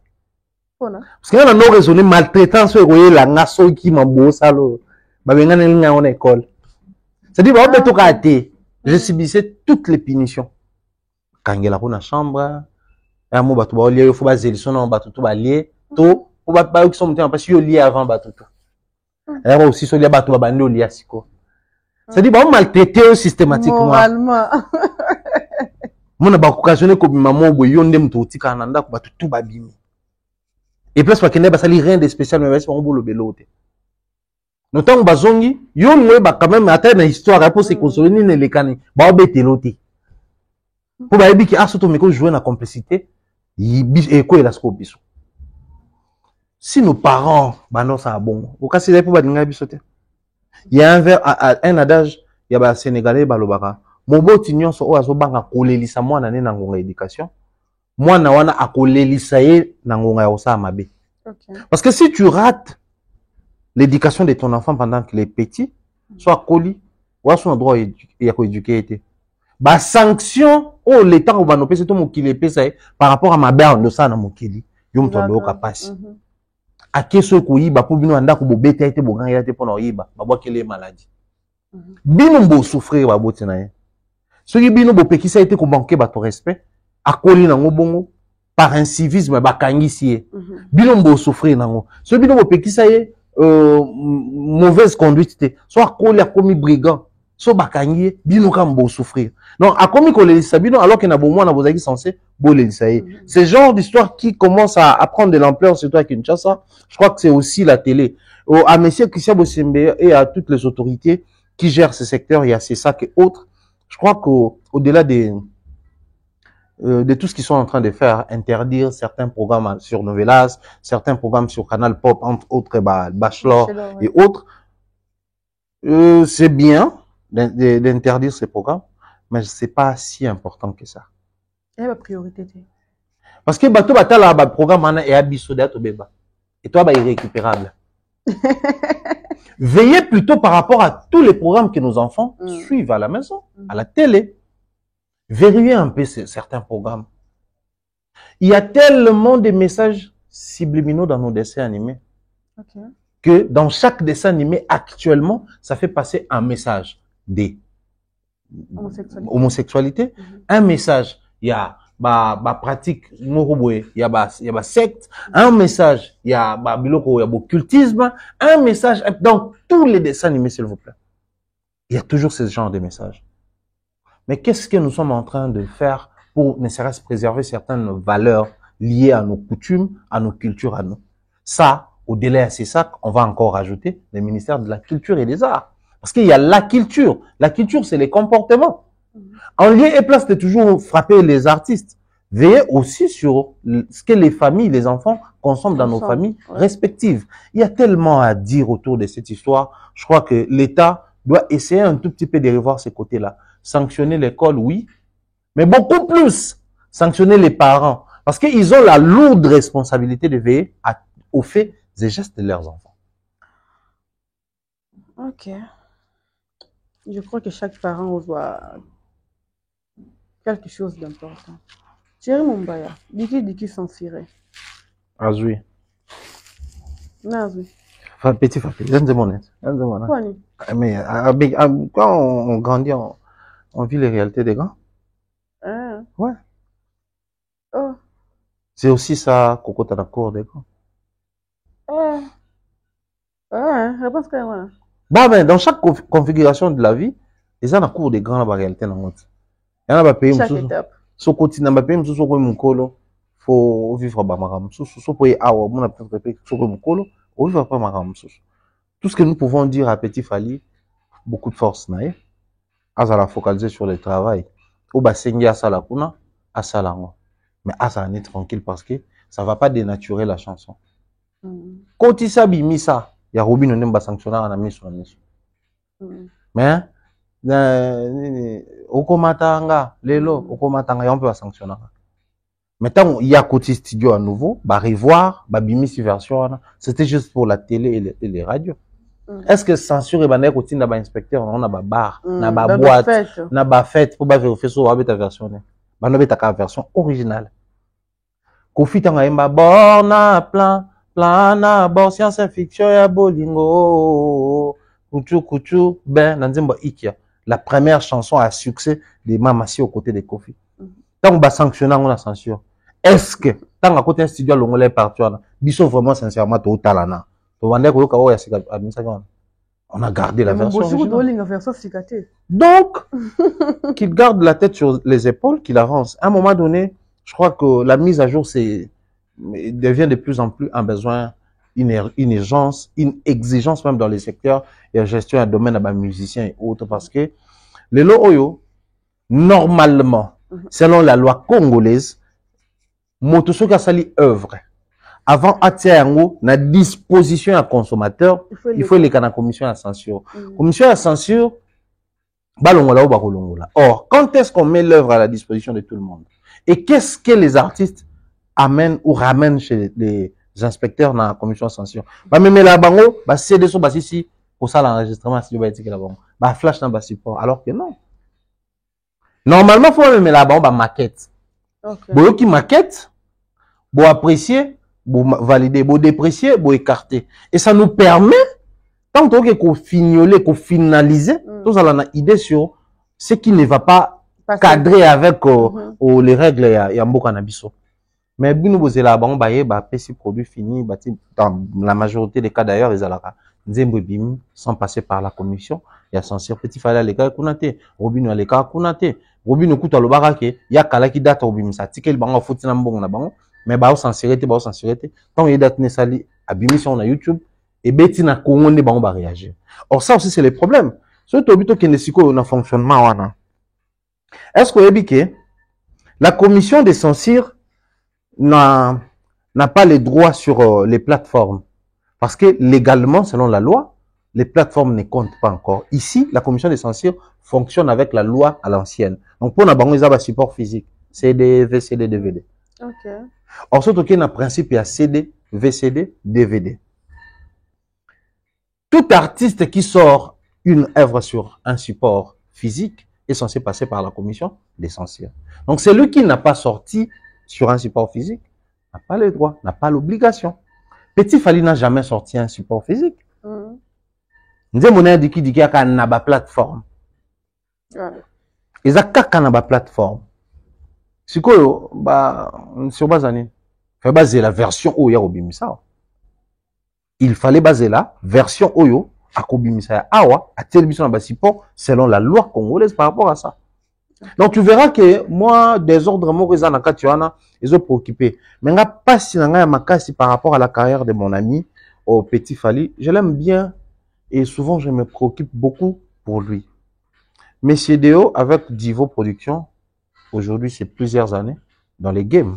Parce que on a non raisonné maltraitance et la ngaso qui m'a beau salo. Ba benga na en école. C'est-à-dire ba beto ka té. Je subissais toutes les punitions. Kangela ko na chambre, ya mo bato ba lié il faut ba zeliso na bato to ba lié to ou ba qui sont montés parce que yo lié avant bato to. Et aussi sur les bateaux ba bandi lié siko. C'est-à-dire ba maltraiter systématiquement. Moralement. Mon ba occasionné ko maman bo yonde mto tika na ndako bato tout ba bimi. Et plus parce qu'il n'y a rien de spécial, mais c'est pas un boulot belote. Notamment bazongi, yon mwe ba quand même atteindre une histoire pour se consoler ni les cani, ba obete lote. Pour ba ebi ki asoto meko jouer na complicité, et quoi il a scope. Si nos parents, bah non ça bon. Au cas c'est pour ba dinga bisote. Il y a un adage, il y a ba sénégalais ba lobaka. Mobo tinyon so o azo banga kolelisa mwana ne na ngonga éducation. Moi, na wana akolelisa ye na ngonga ya osa mabe. Parce que si tu rates l'éducation de ton enfant pendant qu'il est petit, soit coli, ou soit droit ya ko éduquer été. Ba sanction oh l'état on va no pesa to mokili pesa par rapport à ma belle de ça na mokili. Yo mtondo kapasi. Akeso ko yiba po bino anda ko bobeta été boganga ya te pona yiba, ba bwa kele maladie. Bino mbo souffrir ba boti na ye. Soki bino bo pekisa été ko manquer ba to respect. Akoli nango bongo par incivisme bakangisi ye bino mbo souffrir nango so bino bo pekisa ye mauvaise conduite te so akoli akomi brigand so bakangi bino ka mbo souffrir donc akomi kolelisa bino alors que na bomoi na bozaki censé bolelisa ye ce genre d'histoire qui commence à prendre de l'ampleur surtout à Kinshasa. Je crois que c'est aussi la télé à monsieur Christian Bosembe et à toutes les autorités qui gèrent ce secteur, il y a ces sacs et autres. Je crois qu'au-delà de tout ce qu'ils sont en train de faire, interdire certains programmes sur Novelas, certains programmes sur Canal Pop, entre autres Bachelor et autres. C'est bien d'interdire ces programmes, mais c'est pas si important que ça. Et la priorité. Parce que bateau batala ba programme est abisoda to beba. Et toi ba irrécupérable. Veillez plutôt par rapport à tous les programmes que nos enfants suivent à la maison, à la télé. Vérifiez un peu certains programmes. Il y a tellement de messages subliminaux dans nos dessins animés que dans chaque dessin animé actuellement, ça fait passer un message de homosexualité, un message, il y a pratique, il y a secte, un message, il y a occultisme, un message dans tous les dessins animés, s'il vous plaît. Il y a toujours ce genre de messages. Mais qu'est-ce que nous sommes en train de faire pour ne serait-ce préserver certaines valeurs liées à nos coutumes, à nos cultures, à nous? Ça, au-delà de ces sacs, on va encore ajouter le ministère de la Culture et des Arts. Parce qu'il y a la culture. La culture, c'est les comportements. En lieu et place de toujours frapper les artistes, veillez aussi sur ce que les familles, les enfants consomment dans nos familles respectives. Il y a tellement à dire autour de cette histoire. Je crois que l'État doit essayer un tout petit peu de revoir ces côtés-là. Sanctionner l'école, oui, mais beaucoup plus sanctionner les parents. Parce qu'ils ont la lourde responsabilité de veiller aux faits et gestes de leurs enfants. Ok. Je crois que chaque parent voit quelque chose d'important. Thierry Mumbaya, Diki censuré. Azui. Nazui. Petit papi, je ne mais quand on grandit, on vit les réalités des grands. Ah. Ouais. Oh. C'est aussi ça, Coco, t'as la cour des grands. Réponse que moi. Bah, ben, dans chaque configuration de la vie, ils ont la cour des grands, la réalité dans l'autre. Il y en a pas payé, chaque étape. So quotidien, ma paye, so quoi mon colo, faut vivre à maram. So pour y avoir, mon appel répète, so quoi mon colo, on vivre pas maram. Tout ce que nous pouvons dire à Petit Fally, beaucoup de force, naïe. Azala focaliser sur le travail. Ou bah sengi à salakuna, à salango. Mais Azala n'est tranquille parce que ça va pas dénaturer la chanson. Quand il s'habille misa, il y a Robin on aime sanctionner en ami sur la mission. Mais okomatanga lelo okomatanga on peut sanctionner. Maintenant il y a côté studio à nouveau, bah revoir, bah bimisi version, c'était juste pour la télé et les radios. Est-ce que censure et banner côté n'a pas inspecteur, on a ba bar, n'a ba boîte, n'a ba fête pour ba vérifier sur ta version. Bah no beta ka version originale. Kofi tanga emba borna plan na bor science fiction ya bolingo. Kuchu ben nanzimba ikia. La première chanson à succès de Mamassi aux côtés de Kofi. Tant on va sanctionner on a censure. Est-ce que tant à côté un studio longolais partout là, biso vraiment sincèrement tout talana. On a gardé la version originale. Donc, qu'il garde la tête sur les épaules, qu'il avance. À un moment donné, je crois que la mise à jour devient de plus en plus un besoin, une urgence, une exigence même dans les secteurs et la gestion d'un domaine à musiciens et autres, parce que les loyo, normalement, selon la loi congolaise, motosoka sali œuvre. Avant Atiango, na disposition à consommateur, il faut les canaux commission à censure. Commission à censure, balongola ou bakolongola. Or, quand est-ce qu'on met l'œuvre à la disposition de tout le monde? Et qu'est-ce que les artistes amènent ou ramènent chez les inspecteurs dans la commission à censure? Bah, même la bango, bah, c'est de son bas ici, pour ça, l'enregistrement, si tu vas dire que la bango. Bah, flash dans bas support. Alors que non. Normalement, il faut même la bango, bah, maquette. Bon, qui maquette, bon, apprécier, pour valider, pour déprécier, pour écarter. Et ça nous permet, tant qu'on fignoler, qu'on finalise, tous on a une idée sur ce qui ne va pas cadrer avec les règles et Mboka Nabiso. Mais nous vous la bon petit produit fini, dans la majorité des cas d'ailleurs, ils allaient sans passer par la commission. Il y a censure Petit Fally les cas kunate, Robin les cas kunate, Robin kuta lo barake, ya kala ki date Robin sa tikel bango fouti na mbongo na bango. Mais bah censurité tant il date nesali abimi sur na YouTube et beti na Congo ne bango ba réagir. Or ça aussi c'est le problème. Surtout bito qui ne siko na fonctionnement wana. Est-ce que ebike la commission de censure n'a pas les droits sur les plateformes parce que légalement selon la loi les plateformes ne comptent pas encore. Ici la commission de censure fonctionne avec la loi à l'ancienne. Donc pour na bango ils ont support physique, CD, VCD, DVD. OK. Or, surtout qu'il y a un principe, il y a CD, VCD, DVD. Tout artiste qui sort une œuvre sur un support physique est censé passer par la commission des censures. Donc, celui qui n'a pas sorti sur un support physique n'a pas le droit, n'a pas l'obligation. Petit Fally n'a jamais sorti un support physique. Nous avons dit qu'il y a une plateforme. Il y a une plateforme. C'est quoi, sur Bazani? Fait baser la version Oyo Obimisa. Il fallait baser la version Oyo à Kobimisa Awa, à télévision à support, selon la loi congolaise par rapport à ça. Donc tu verras que moi, des ordres Moreza Nakatuana, ils ont préoccupé. Mais n'a pas si n'a pas makasi par rapport à la carrière de mon ami, au Petit Fally. Je l'aime bien. Et souvent, je me préoccupe beaucoup pour lui. Monsieur Deo, avec Divo Productions, aujourd'hui, c'est plusieurs années, dans les games,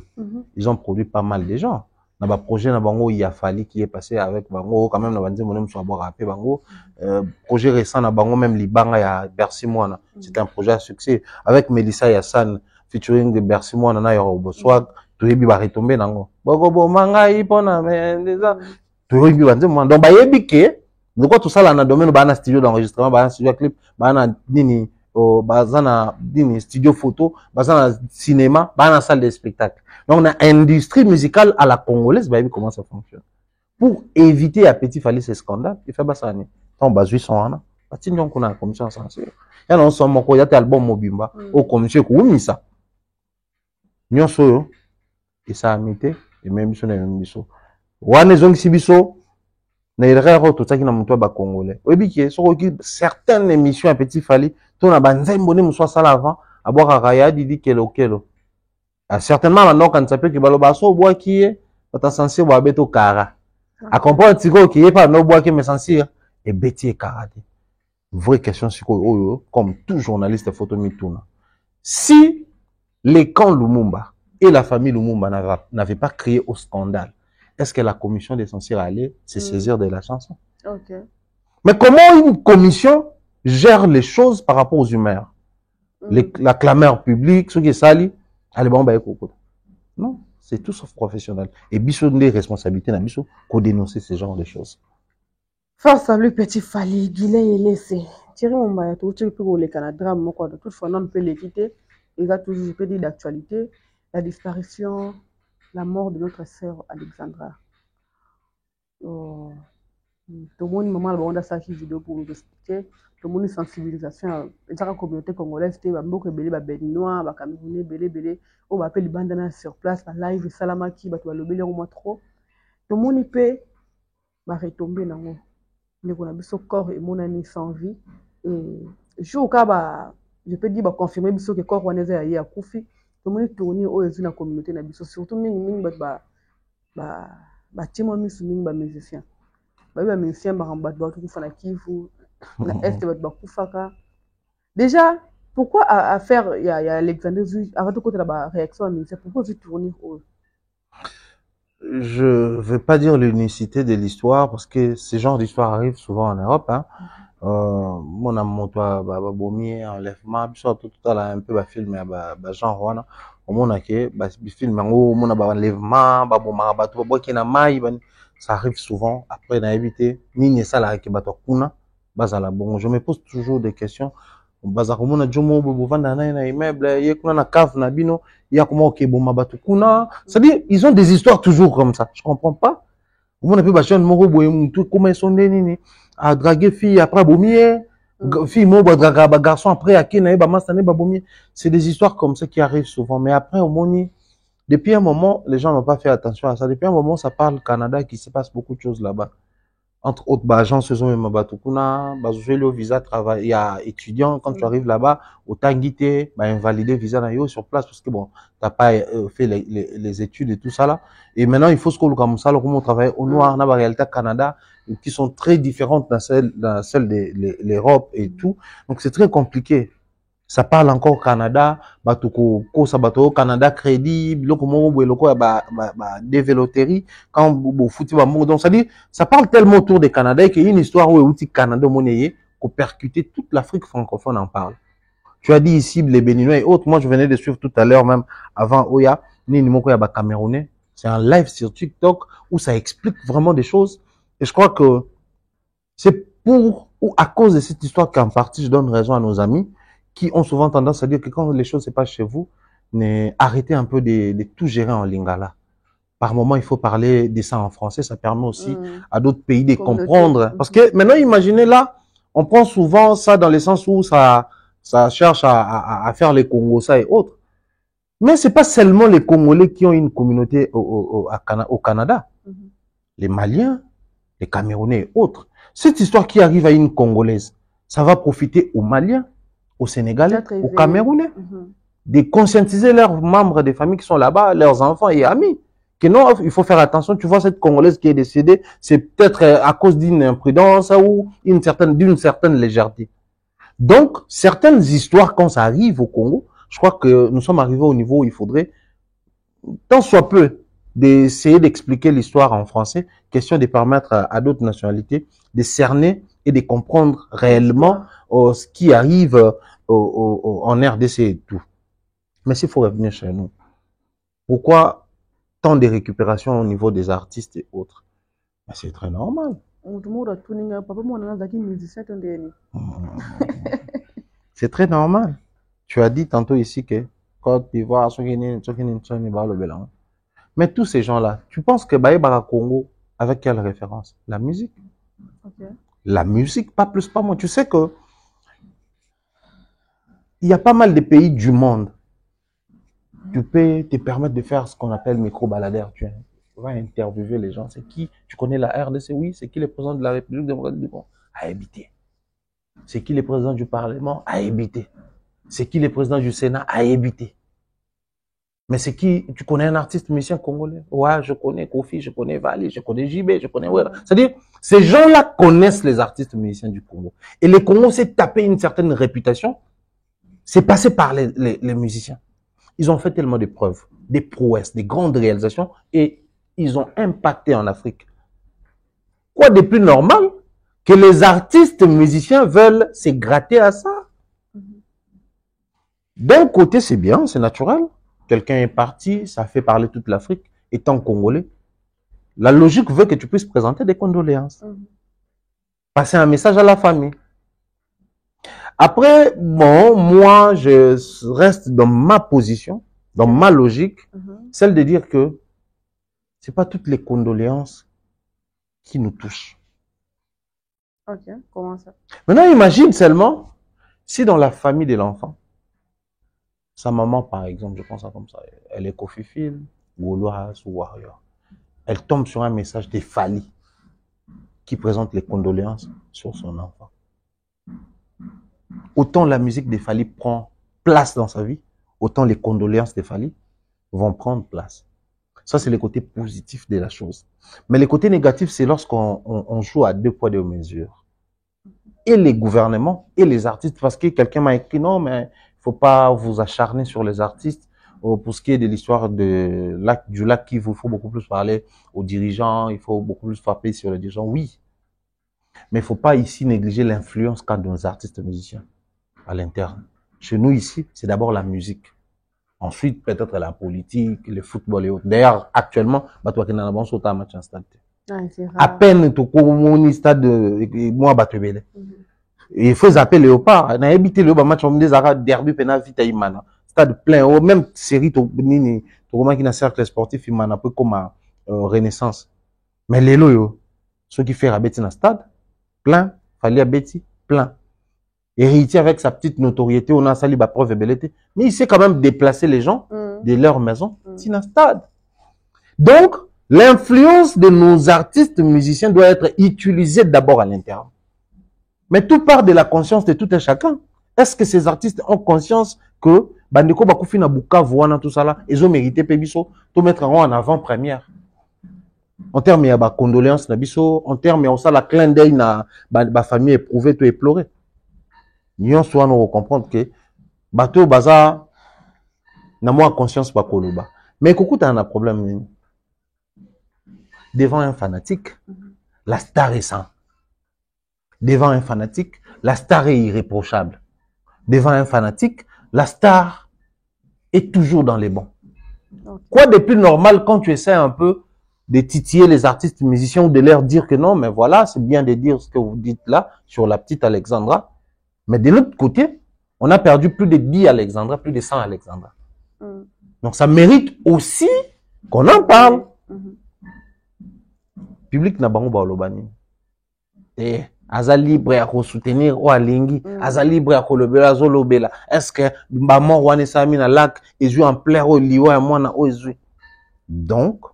ils ont produit pas mal de gens. Dans le projet, il y a Fali qui est passé avec Bango, quand même, projet récent, même Libanga, il y a Bercy Moana. C'est un projet à succès. Avec Melissa Yassan, featuring de Bercy Moana, il y a Roboswag, tout le monde va retomber dans Bogo Manga, Ipona, mais tout le monde va retomber. Donc, donc, tout ça, là, dans le domaine, il y a un studio d'enregistrement, il y a un studio clip, il y a un studio photo, bazana cinéma, bazana salle de spectacle. Donc on a industrie musicale à la congolaise, bah comment ça fonctionne. Pour éviter à petit fallu ces scandales, il fait basani. On base son ana. Pati nyon qu'on a commission censure. Ya non son moko ya album mobimba au commission ko misa. Nyon so et ça amité et même biso na même biso. Wane zongi sibiso na erreur tout ça qui na muto ba congolais. Oyebi ki so ko certaines émissions à petit fallu ton a banzembo ne muso sala avant à boire raya didi kelo. Certainement maintenant quand ça peut que baloba so bois qui est ta censé bois beto kara. À comprendre tiko qui est pas no bois qui mais censé et beti kara. Vraie question sur comme tout journaliste photo mituna. Si les camps Lumumba et la famille Lumumba n'avaient pas crié au scandale, est-ce que la commission des censures allait se saisir de la chanson? Okay. Mais comment une commission gère les choses par rapport aux humeurs? La clameur publique, ce qui est sali, allez bon, bah, écoute. Non, c'est tout sauf professionnel. Et biso des responsabilités, na biso, qu'on dénoncer ce genre de choses. Face à lui, petit Fali, Guilin et laissé. Thierry Mombaya, tout ce pour les Canada, moi, quoi, de toute façon, on peut l'éviter. Il y a toujours, je peux dire, d'actualité, la disparition, la mort de notre sœur Alexandra. Tout le monde, maman, on a ça qui vidéo pour nous expliquer. Tout le monde, sensibilisation. La communauté congolaise, il y a beaucoup de béninois, des camerounais, belé. On va appeler les bandanas sur place, la live, salamaki, bah, tu vas le béler au moins trop. Tout le monde, il peut, bah, retomber dans le. On a vu son corps et mon année sans vie. Et je peux dire, bah, confirmer que le corps est à Koufi. Tout le monde tourne au la communauté, surtout, bâtiment mis sur les musiciens. Les musiciens, déjà, pourquoi à faire, il y a Alexandre Zouy, avant de côté la réaction à musicien, pourquoi vous tournez au. Je veux pas dire l'unicité de l'histoire parce que ce genre d'histoire arrive souvent en Europe, hein. Mon amour, toi, bomier, enlèvement, tout là, un peu, film, genre, voilà. Au monde, film, mon enlèvement, qui na maï, ça arrive souvent. Après, na évité, ni ça, là, qui kuna, bon, je me pose toujours des questions. Bazakomona jomo bovanda na immeuble ye kuna na cave na bino ya comment ke boma batu kuna, c'est-à-dire ils ont des histoires toujours comme ça, je comprends pas. On a pu bachon moko boye mutu comment ils sont nini à draguer fille après bomier fille mo ba draga ba garçon après à na ba mastane ba bomier, c'est des histoires comme ça qui arrivent souvent, mais après au moni depuis un moment les gens n'ont pas fait attention à ça, depuis un moment ça parle Canada qui se passe beaucoup de choses là-bas. Entre autres, agents, ce sont même Batukuna, le visa travail, il y a étudiants, quand tu arrives là-bas, autant guider, invalider visa na sur place, parce que bon, t'as pas fait les études et tout ça là. Et maintenant, il faut ce qu'on comme ça, comment on travaille au noir, dans la réalité Canada, qui sont très différentes dans celle de l'Europe et tout. Donc c'est très compliqué. Ça parle encore Canada, Canada crédit, développerie, quand donc ça dit, ça parle tellement autour des Canada qu'il y a une histoire où outil Canada monnaie, qu'on percuter toute l'Afrique francophone en parle. Tu as dit ici, les Béninois et autres, moi je venais de suivre tout à l'heure même, avant Oya, Camerounais, c'est un live sur TikTok où ça explique vraiment des choses, et je crois que c'est pour, ou à cause de cette histoire qu'en partie je donne raison à nos amis, qui ont souvent tendance à dire que quand les choses se passent chez vous, arrêtez un peu de tout gérer en lingala. Par moment, il faut parler de ça en français, ça permet aussi à d'autres pays de comprendre. Parce que maintenant, imaginez là, on prend souvent ça dans le sens où ça cherche à faire les Congolais et autres. Mais c'est pas seulement les Congolais qui ont une communauté au Canada. Les Maliens, les Camerounais et autres. Cette histoire qui arrive à une Congolaise, ça va profiter aux Maliens, aux Sénégalais, aux Camerounais, de conscientiser leurs membres des familles qui sont là-bas, leurs enfants et amis, Que non, il faut faire attention. Tu vois, cette Congolaise qui est décédée, c'est peut-être à cause d'une imprudence ou d'une certaine légèreté. Donc, certaines histoires, quand ça arrive au Congo, je crois que nous sommes arrivés au niveau où il faudrait, tant soit peu, d'essayer d'expliquer l'histoire en français, question de permettre à d'autres nationalités de cerner et de comprendre réellement ce qui arrive en RDC et tout. Mais s'il faut revenir chez nous, pourquoi tant de récupération au niveau des artistes et autres? C'est très normal. C'est très normal. Tu as dit tantôt ici que Côte d'Ivoire, mais tous ces gens-là, tu penses que Baïbara Congo, avec quelle référence? La musique. Okay. La musique, pas plus, pas moins. Tu sais que il y a pas mal de pays du monde. Tu peux te permettre de faire ce qu'on appelle micro-baladeur. Tu vas interviewer les gens. C'est qui? Tu connais la RDC? Oui. C'est qui le président de la République démocratique du Congo? À habiter. C'est qui le président du Parlement? À habiter. C'est qui le président du Sénat? À habiter. Mais c'est qui? Tu connais un artiste musicien congolais? Ouais, je connais Kofi, je connais Vali, je connais JB, je connais Wera. C'est-à-dire, ces gens-là connaissent les artistes musiciens du Congo. Et le Congo s'est tapé une certaine réputation. C'est passé par les musiciens. Ils ont fait tellement de preuves, des prouesses, des grandes réalisations et ils ont impacté en Afrique. Quoi de plus normal que les artistes musiciens veulent se gratter à ça? D'un côté, c'est bien, c'est naturel. Quelqu'un est parti, ça fait parler toute l'Afrique, étant congolais. La logique veut que tu puisses présenter des condoléances. Passer un message à la famille. Après, bon, moi, je reste dans ma position, dans ma logique, celle de dire que c'est pas toutes les condoléances qui nous touchent. Ok, comment ça? Maintenant, imagine seulement si dans la famille de l'enfant, sa maman, par exemple, je pense ça comme ça, elle est Kofifil, ou Oloas, ou Warrior. Elle tombe sur un message de Fali qui présente les condoléances sur son enfant. Autant la musique de Fali prend place dans sa vie, autant les condoléances de Fali vont prendre place. Ça, c'est le côté positif de la chose. Mais le côté négatif, c'est lorsqu'on joue à deux poids, deux mesures. Et les gouvernements et les artistes, parce que quelqu'un m'a écrit, non, mais faut pas vous acharner sur les artistes. Pour ce qui est de l'histoire du lac Kivu, il faut beaucoup plus parler aux dirigeants, il faut beaucoup plus frapper sur les dirigeants, oui. Mais il faut pas ici négliger l'influence qu'a de nos artistes musiciens à l'interne. Chez nous ici, c'est d'abord la musique. Ensuite, peut-être la politique, le football et autres. D'ailleurs, actuellement, toi qui n'as pas sauté un match en stade. À peine tu connais stade moi batubele. Il faut zapper Léopard. Na habité Léopard match on des arabes derby pena vite imana. Stade plein. Même série to nini to comment qui na cercle sportif imana peu comme Renaissance. Mais les loyo ceux qui fait rabeti na stade plein, fallait abeti plein. Héritier avec sa petite notoriété, on a sali ba preuve belleté, mais il sait quand même déplacer les gens de leur maison dans un stade. Donc, l'influence de nos artistes musiciens doit être utilisée d'abord à l'interne. Mais tout part de la conscience de tout un chacun. Est-ce que ces artistes ont conscience que Bandeko Bakufi na Bukavu wana tout ça là, ils ont mérité Pébiso, tout mettre en avant-première. En termes de condoléances na biso, en termes de la clin d'œil na ba famille éprouvée, tout éploré. Nous devons comprendre que bateau baza na moi conscience pas koloba. Mais coucou t'as un problème devant un fanatique, la star est sans. Devant un fanatique, la star est irréprochable. Devant un fanatique, la star est toujours dans les bons. Quoi de plus normal quand tu essaies un peu de titiller les artistes musiciens ou de leur dire que non, mais voilà, c'est bien de dire ce que vous dites là sur la petite Alexandra. Mais de l'autre côté, on a perdu plus de 10 Alexandra, plus de 100 Alexandra. Donc ça mérite aussi qu'on en parle. Public na bango ba olobani. Aza libre à soutenir ou alingi, aza libre à kolobela zolobela. Est-ce que ba mort wane sami na lac et joue en plein au liwa moi na o ezui. Donc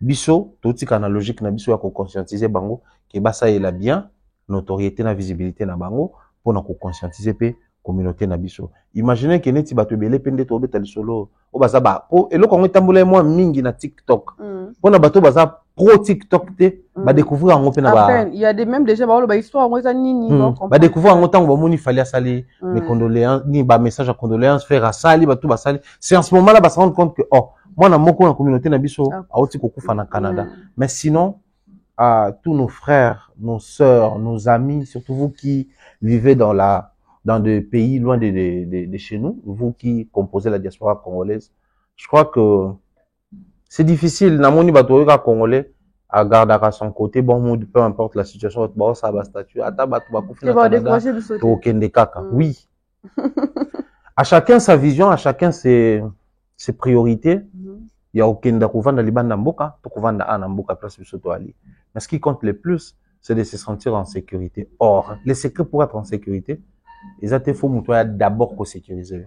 biso touti kana logique na biso ya ko conscientiser bango ke basa ela bien notoriété na visibilité na bango pour na ko conscientiser pe communauté nabiso. Imaginez que neti bato belé pende to beta solo o baza ba po et le kongo tambula moi mingi na TikTok. Pona bato baza pro TikTok te ba découvrir en na ba. Il y a même déjà ba histoire moi ça nini ba découvrir en temps ba moni fallait à sali mes condoléances ni ba message à condoléances faire à sali bato ba sali. C'est en ce moment là ba se rendre compte que oh moi na moko na communauté nabiso a oti kokufa na Canada. Mais sinon à tous nos frères, nos sœurs, nos amis, surtout vous qui vivez dans des pays loin de chez nous, vous qui composez la diaspora congolaise, je crois que c'est difficile. Namoni batoyoka congolais à garder à son côté, bon, peu importe la situation, bon, ça va statut, ata batu bakufi na Canada, to kende kaka. Oui. À chacun sa vision, à chacun ses priorités. Il y a aucun dakuvanda libanda mboka, to kuvanda ana mboka place bisoto ali. Mais ce qui compte le plus, c'est de se sentir en sécurité. Or, les secrets pour être en sécurité, il faut d'abord se sécuriser.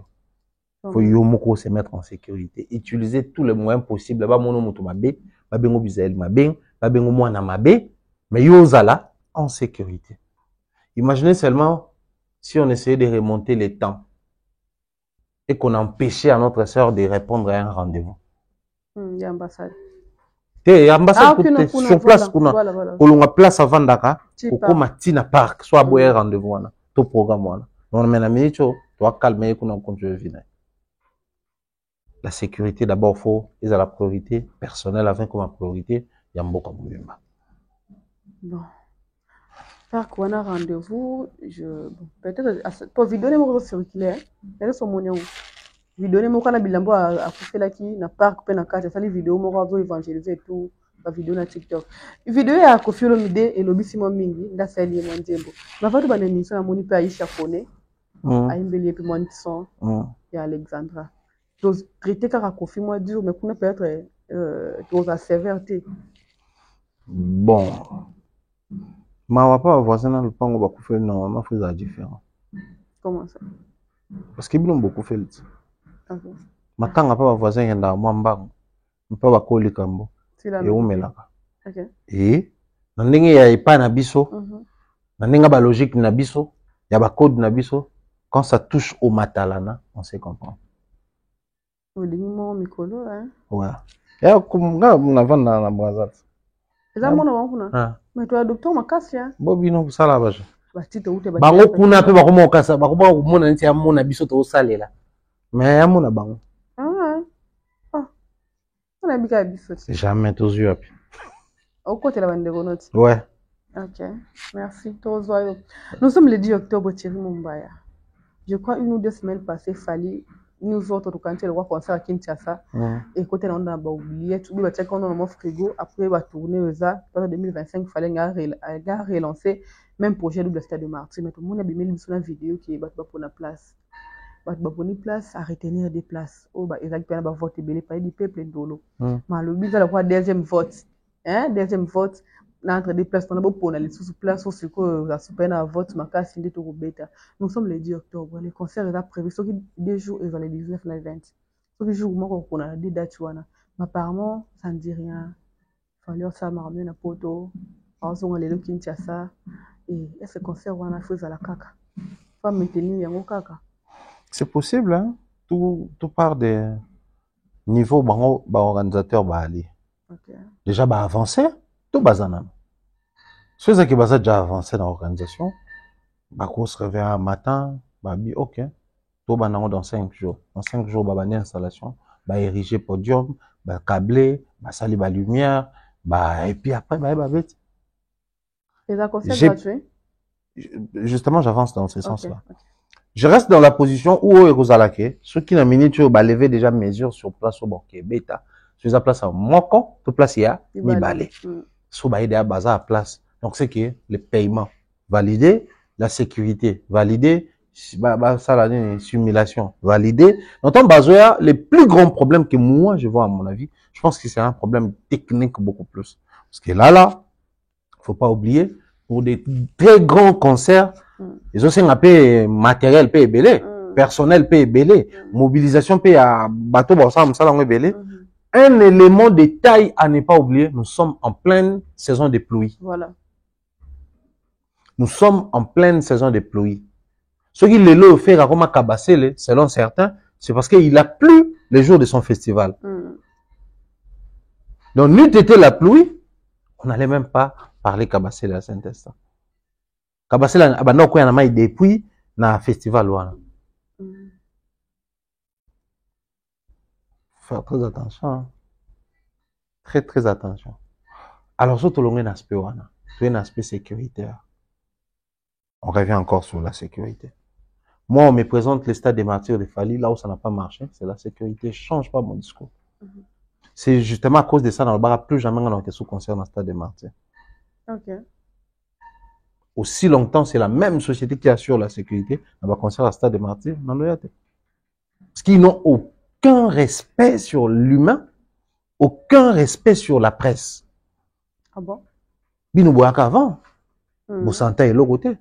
Il faut se mettre en sécurité. Utiliser tous les moyens possibles. Là-bas, mon nom mabe, babengo bizael mabe, babengo mwana mabe, mais yozala en sécurité. Imaginez seulement si on essayait de remonter les temps et qu'on empêchait à notre sœur de répondre à un rendez-vous. Il y a ambassade. Ambassade sur place kuna kolonga place avant daka kokoma tina park soit boyer rendez-vous wana to programme wana on mena micho to calmer kuna continuer vina. La sécurité d'abord faut ils a la priorité personnelle avant comme priorité ya mboka muyemba. Bon faire qu'on a rendez-vous peut-être pour vidéo les mots circulaires elle sont mon vidéo les mots qu'on a bilambo à couper là qui na parc pe na carte ça les vidéos mots va évangéliser tout la vidéo na TikTok vidéo ya Koffi Olomide et lobisimo mingi nda sali mo nzembo na vatu bana émission na moni pe Aisha Kone aimbeli pe mon son ya Alexandra donc traiter kaka Koffi moi dur mais qu'on peut être aux sévérité bon ma papa voisin na lupango ba Koffi normalement faut ça différent. Comment ça? Parce qu'ils ont beaucoup fait. Okay. Matanga pa voisin yenda mwambango mpa bakoli kambo et omelaka. Okay. Et na ndenge ya epa na biso na ndenge ba logique na biso ya ba code na biso quand ça touche au matalana on sait comprendre. Odingimo mikolo hein. Ouais. Ya kumunga na vanda na brazat. Eza mona wakuna. Mais toi docteur makasi hein. Bobino kusala baje. Batito ute ba. Bango kuna pe bakoma okasa bakoma komona nti ya mona biso to salela. Mais amour na bango. On a bien biso. Jamais tous yeux. Au côté la bande de notes. Ouais. Ok. Merci. Nous sommes le 10 octobre Thierry Mumbaya. Je crois 1 ou 2 semaines passées fallait nous autres quand le roi concert à Kinshasa et côté on a oublié tout le check on a mon frigo après va tourner aux a en 2025 il fallait relancer même projet double stade de Martyr mais tout le monde a bien mis sur la vidéo qui est pas pour la place. Ba boni place à retenir des places oh ba ezaki pena ba vote belé pas du peuple ndolo mais le but la quoi deuxième vote entre des places on a beau pour les sous place au que la super na vote makasi ndi to beta nous sommes le 10 octobre le concert est prévu ce qui 2 jours et les 19 et 20 ce qui jour moi qu'on a des dates wana mais apparemment ça ne dit rien fallait ça m'a ramené na poto on a les Kinshasa et ce concert wana faut à la kaka faut maintenir yango kaka. C'est possible, hein? Tout part des niveaux bango ba organisateur ba ali. Okay. Déjà ba avancé, tout bazana. Ceux qui basa déjà avancé dans l'organisation, ba ko se réveiller un matin, ba bi OK. Tout banango dans 5 jours. Dans 5 jours ba bani installation, ba ériger podium, ba câbler, ba sali ba lumière, ba et puis après ba bête. Et ça concerne gratuit? Justement, j'avance dans ce sens-là. Okay. Je reste dans la position où Rozalake, ceux qui n'ont minute ba lever déjà mesures sur place au Borké bêta. Sur la place à Moko, tout place il y a mi balé. Sous ba à baza à place. Donc c'est que le paiement validé, la sécurité validée, ça la simulation validée. Donc en bazoya, les plus grands problèmes que moi je vois à mon avis, je pense que c'est un problème technique beaucoup plus. Parce que là, faut pas oublier pour des très grands concerts. Ils ont aussi un peu matériel peu belé, personnel peu belé, mobilisation peu à bateau ensemble ça là belé. Un élément de taille à ne pas oublier, nous sommes en pleine saison de pluie. Voilà. Nous sommes en pleine saison de pluie. Ce qu'il le fait comme à Kabassele, selon certains, c'est parce qu'il a plu les jours de son festival. Donc, n'eût été la pluie, on n'allait même pas parler Kabassele à Saint-Instant. Kabassele, il y a depuis le festival. Faire très attention. Hein. Très, très attention. Alors, surtout, il y a un aspect sécuritaire. On revient encore sur la sécurité. Moi, on me présente les stades des martyrs de Fali, là où ça n'a pas marché, c'est la sécurité. Je ne change pas mon discours. C'est justement à cause de ça, dans le bar, plus jamais on a été sous concert dans le stade des martyrs. Ok. Aussi longtemps, c'est la même société qui assure la sécurité, on va concert à stade des martyrs, dans le Parce qu'ils n'ont aucun respect sur l'humain, aucun respect sur la presse. Ah bon? Bino boyaka avant. Bosanta et l'autre côté.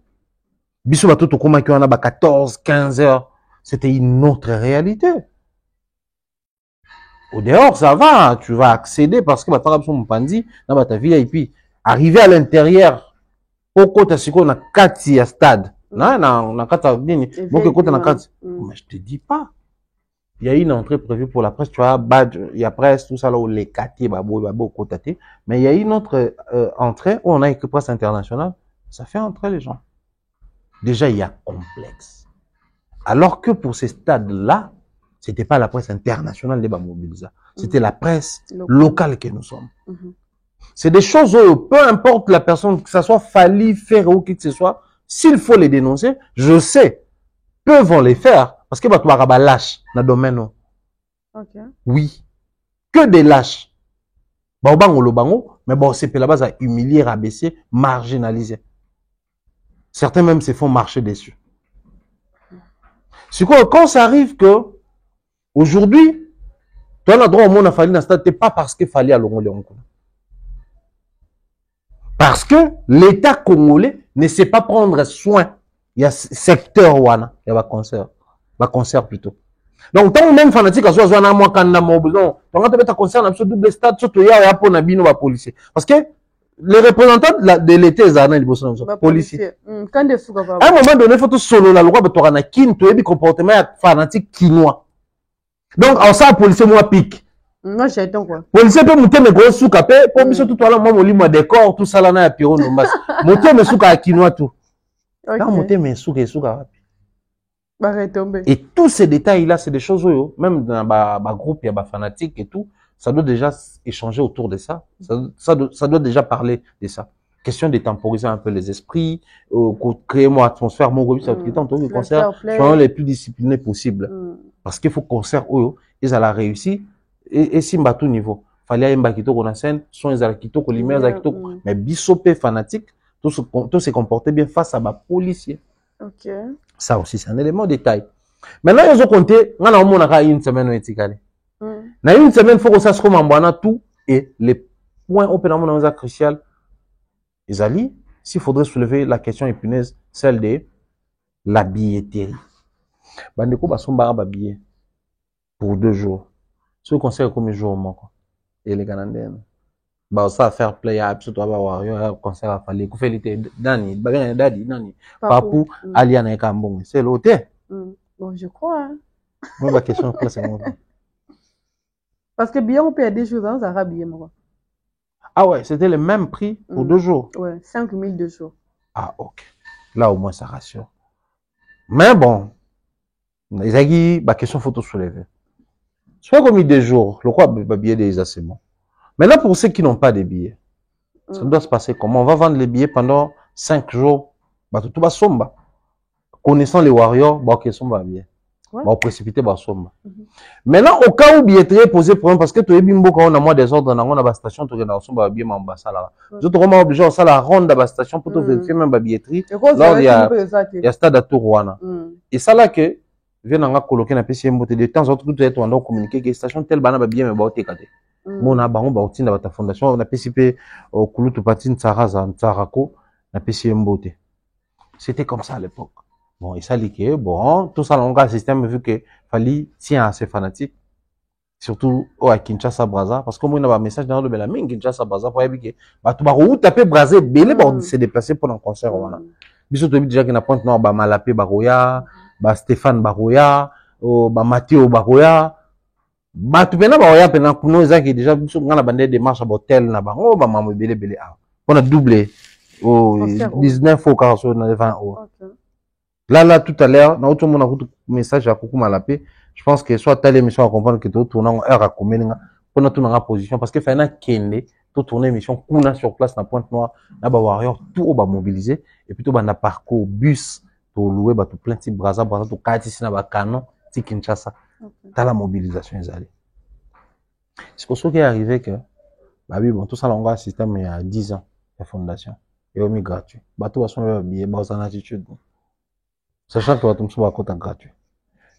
Biso bato to koma ki wana ba 14, 15 heures. C'était une autre réalité. Au dehors, ça va, tu vas accéder parce que batanga biso mpandi na ta VIP. Arriver à l'intérieur, poko ta siko na kati ya stade. Na kata nini, boke kota na kati. Mais je te dis pas. Il y a une entrée prévue pour la presse, tu vois, badge, il y a presse, tout ça là où les quartiers, babo, kotate. Mais il y a une autre entrée où on a écrit presse internationale. Ça fait entrer les gens. Déjà, il y a complexe. Alors que pour ces stades-là, c'était pas la presse internationale des Bamobilisa. C'était la presse locale que nous sommes. C'est des choses où, peu importe la personne, que ça soit Fali, Ferre ou qui que ce soit, s'il faut les dénoncer, je sais, peu vont les faire. Parce que tu vas lâche dans le domaine. Okay. Oui. Que des lâches. Mais bon, c'est là base à humilier, rabaisser, marginaliser. Certains même se font marcher dessus. C'est quoi, quand ça arrive que, aujourd'hui, tu as le droit au monde à Fali dans ce stade, pas parce que Fali a l'ongolais. Parce que l'État congolais ne sait pas prendre soin. Il y a secteur Wana, il y a concert plutôt. Donc, tant même fanatique, à soi, moi, quand on a mon besoin, quand tu as concert, on a double stade, surtout, il y a pour Nabino, va policier. Parce que les représentants de l'État, ils ont des policiers. Quand des fous, à un moment donné, il faut tout solo, la loi, tu as un kin, tu as un comportement fanatique quinois. Donc, en ça, policier, moi, pique. Moi, j'ai été quoi? Policier peut monter mes gros sous capé, pour me tout à l'heure, moi, mon lit, moi, décor, tout ça, là, na, piro, non, mas. Monter mes sous à quinois, tout. Quand monter mes sous, et tous ces détails-là, c'est des choses où, même dans ma groupe, il y a des fanatiques et tout, ça doit déjà échanger autour de ça. Ça doit déjà parler de ça. Question de temporiser un peu les esprits, créer mon atmosphère, mon groupe, ça en tant que concert, soyons les plus disciplinés possibles. Parce qu'il faut concert, ils ont la réussi, et si à tout niveau. Fallait un bakito qu'on a scène, soit ils ont kito, qu'on l'immerse à kito, mais bisopé fanatique, tout se comporter bien face à ma policier. Ok. Ça aussi, c'est un élément de détail. Maintenant, ils ont compté, on a une semaine, dans une semaine, il faut que ça se commence tout, et les points opéralement crucial, ils allaient, s'il faudrait soulever la question épineuse, celle de la billetterie. Bandeko, bah, son barbe à billet pour 2 jours. Ce conseil comme un jour, moi, et les Canadiens. Bah, ça, faire play, absolument, bah, warrior, concert à Fali, Koufelité, Dani, Bagana, Dadi, Nani, Papou, Aliana et Kambong. C'est l'hôtel. Bon, je crois, hein. Moi, ma question, c'est moi. Parce que bien, on paye des choses, hein, ça va bien, moi. Ah ouais, c'était le même prix pour 2 jours. Ouais, 5 000 2 jours. Ah, ok. Là, au moins, ça rassure. Mais bon, les aguis, ma question, faut tout soulever. Soit comme 2 jours, le quoi, billet des c'est bon. Maintenant, pour ceux qui n'ont pas de billets, ça doit se passer comment? On va vendre les billets pendant 5 jours. Bah, tout va somba. Connaissant les warriors, bah, ok, somba bien. Bah, on précipite, bah, somba. Maintenant, au cas où billetterie est posé problème, parce que tu es bimbo quand on a moins des ordres, on a la station, tu as somba bien, mais ça là. Nous autres, on est obligé de faire la ronde de la station pour te vérifier même la billetterie. Là, il y a stade à Tourouana. Et ça là que, vient en coloquer dans PCM, de temps en temps, tu es en communiquer que station telle banane bien, mais bah, tu es mon abango ba otinda ba ta fondation na PCP au kulutu patine tsaraza ntsarako na PCM beauté. C'était comme ça à l'époque. Bon, et ça liqué, bon, tout ça on a un système vu que Fali tient à ses fanatiques. Surtout à Kinshasa Brazza parce que moi on a un message dans le Belaming Kinshasa Brazza pour éviter bah tu vas où taper Brazza belé bah on s'est déplacé pour un concert voilà. biso toyebi déjà que na Pointe Noire ba Malapé baroya, ba Stéphane baroya, ba Mathieu baroya, ba tu pena baroya pena kuno ezaki déjà biso ngana bande démarche à hôtel na bango ba mamu belé a. On a doublé au 19 au 40 na 20 euros. Là tout à l'heure, na autre monde a message à Coucou Malapé, je pense que soit telle émission à comprendre que tu tournes en heure à combien pour notre tourner en position parce que fait na kende tout tourner émission kuna sur place na Pointe Noire na ba warrior tout ba mobiliser et puis tout ba na parcours bus to louer ba tout plein type braza to kati sina ba canon ti Kinshasa dans la mobilisation ezali c'est pour ça qu'il est arrivé que bah oui bon tout ça l'on a un système il y a 10 ans la fondation et au mi gratuit bateau va son billet ba en attitude sachant que bateau va coûter gratuit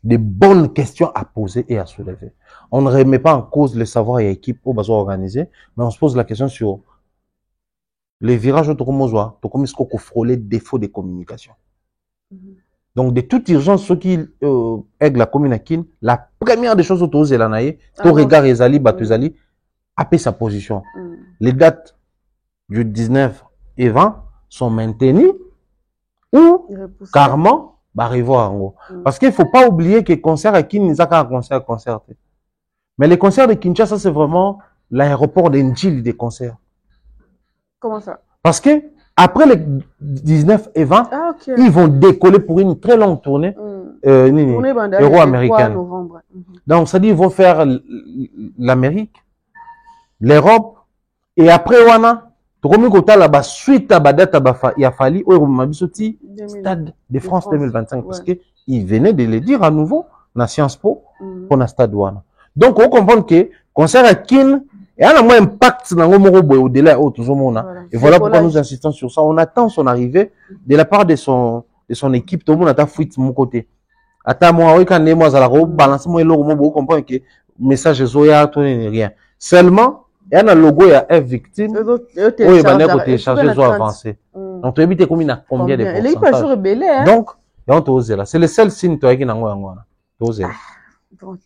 des bonnes questions à poser et à soulever. On ne remet pas en cause le savoir et l'équipe au besoin organisé, mais on se pose la question sur les virages autour de comment est-ce qu'on frôle les défauts de communication. Donc, de toute urgence, ceux qui aident la commune, la première des choses autour de l'anaïe, c'est au regard Ezali, Batuzali, appeler sa position. Les dates du 19 et 20 sont maintenues ou carrément revoir en gros. Parce qu'il ne faut pas oublier que les concerts à Kin, ils ont un concert. Mais les concerts de Kinshasa, c'est vraiment l'aéroport d'Enjil des concerts. Comment ça? Parce que après les 19 et 20, ils vont décoller pour une très longue tournée euro-américaine. Donc, ça dit, ils vont faire l'Amérique, l'Europe, et après, Wana, la suite à Badat, il a fallu Stade de France 2025 parce que il venait de le dire à nouveau dans Sciences Po pour le Stade Wana. Donc on comprend que concert à Kin et a un impact dans le monde au-delà et voilà pourquoi nous insistons sur ça. On attend son arrivée de la part de son équipe. Tout le monde a fuite de mon côté. Attends moi oui quand moi à la robe balance moi le roman vous comprenez que message zoya tout rien. Seulement il y a un logo, il y a F victime. Oui, il y a un télécharger, soit avancé. Donc, tu habites combien de pourcentages? Donc, il y a un taux là. C'est le seul signe qui n'a pas taux zéro.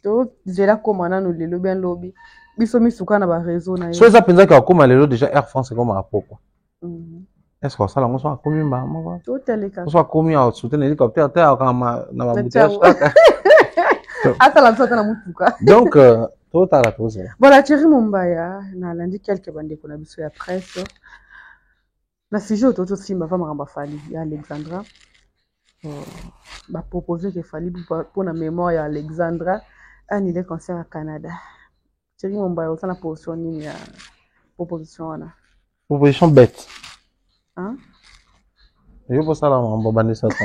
Donc, j'ai la commande, nous le bien lobby. Biso misuka na ba réseau na. So ça pensa que comme le déjà Air France c'est comme à pourquoi. Est-ce que ça là on soit combien ba moi? Tout est on soit combien au soutenir hélicoptère terre comme na ba bouteille. Ata la sauta na mutuka. Donc tout à la pause. Voilà, Thierry Mumbaya, na lundi quelques bandes qu'on a vu sur la presse. Na sujet autour de Simba va maramba fali ya Alexandra. Ba proposer que fali pour la mémoire ya Alexandra annuler concert à Canada. Thierry Mumbaya au la position ni ya proposition là. Proposition bête. Hein? Je pense ça là on va bande ça sans.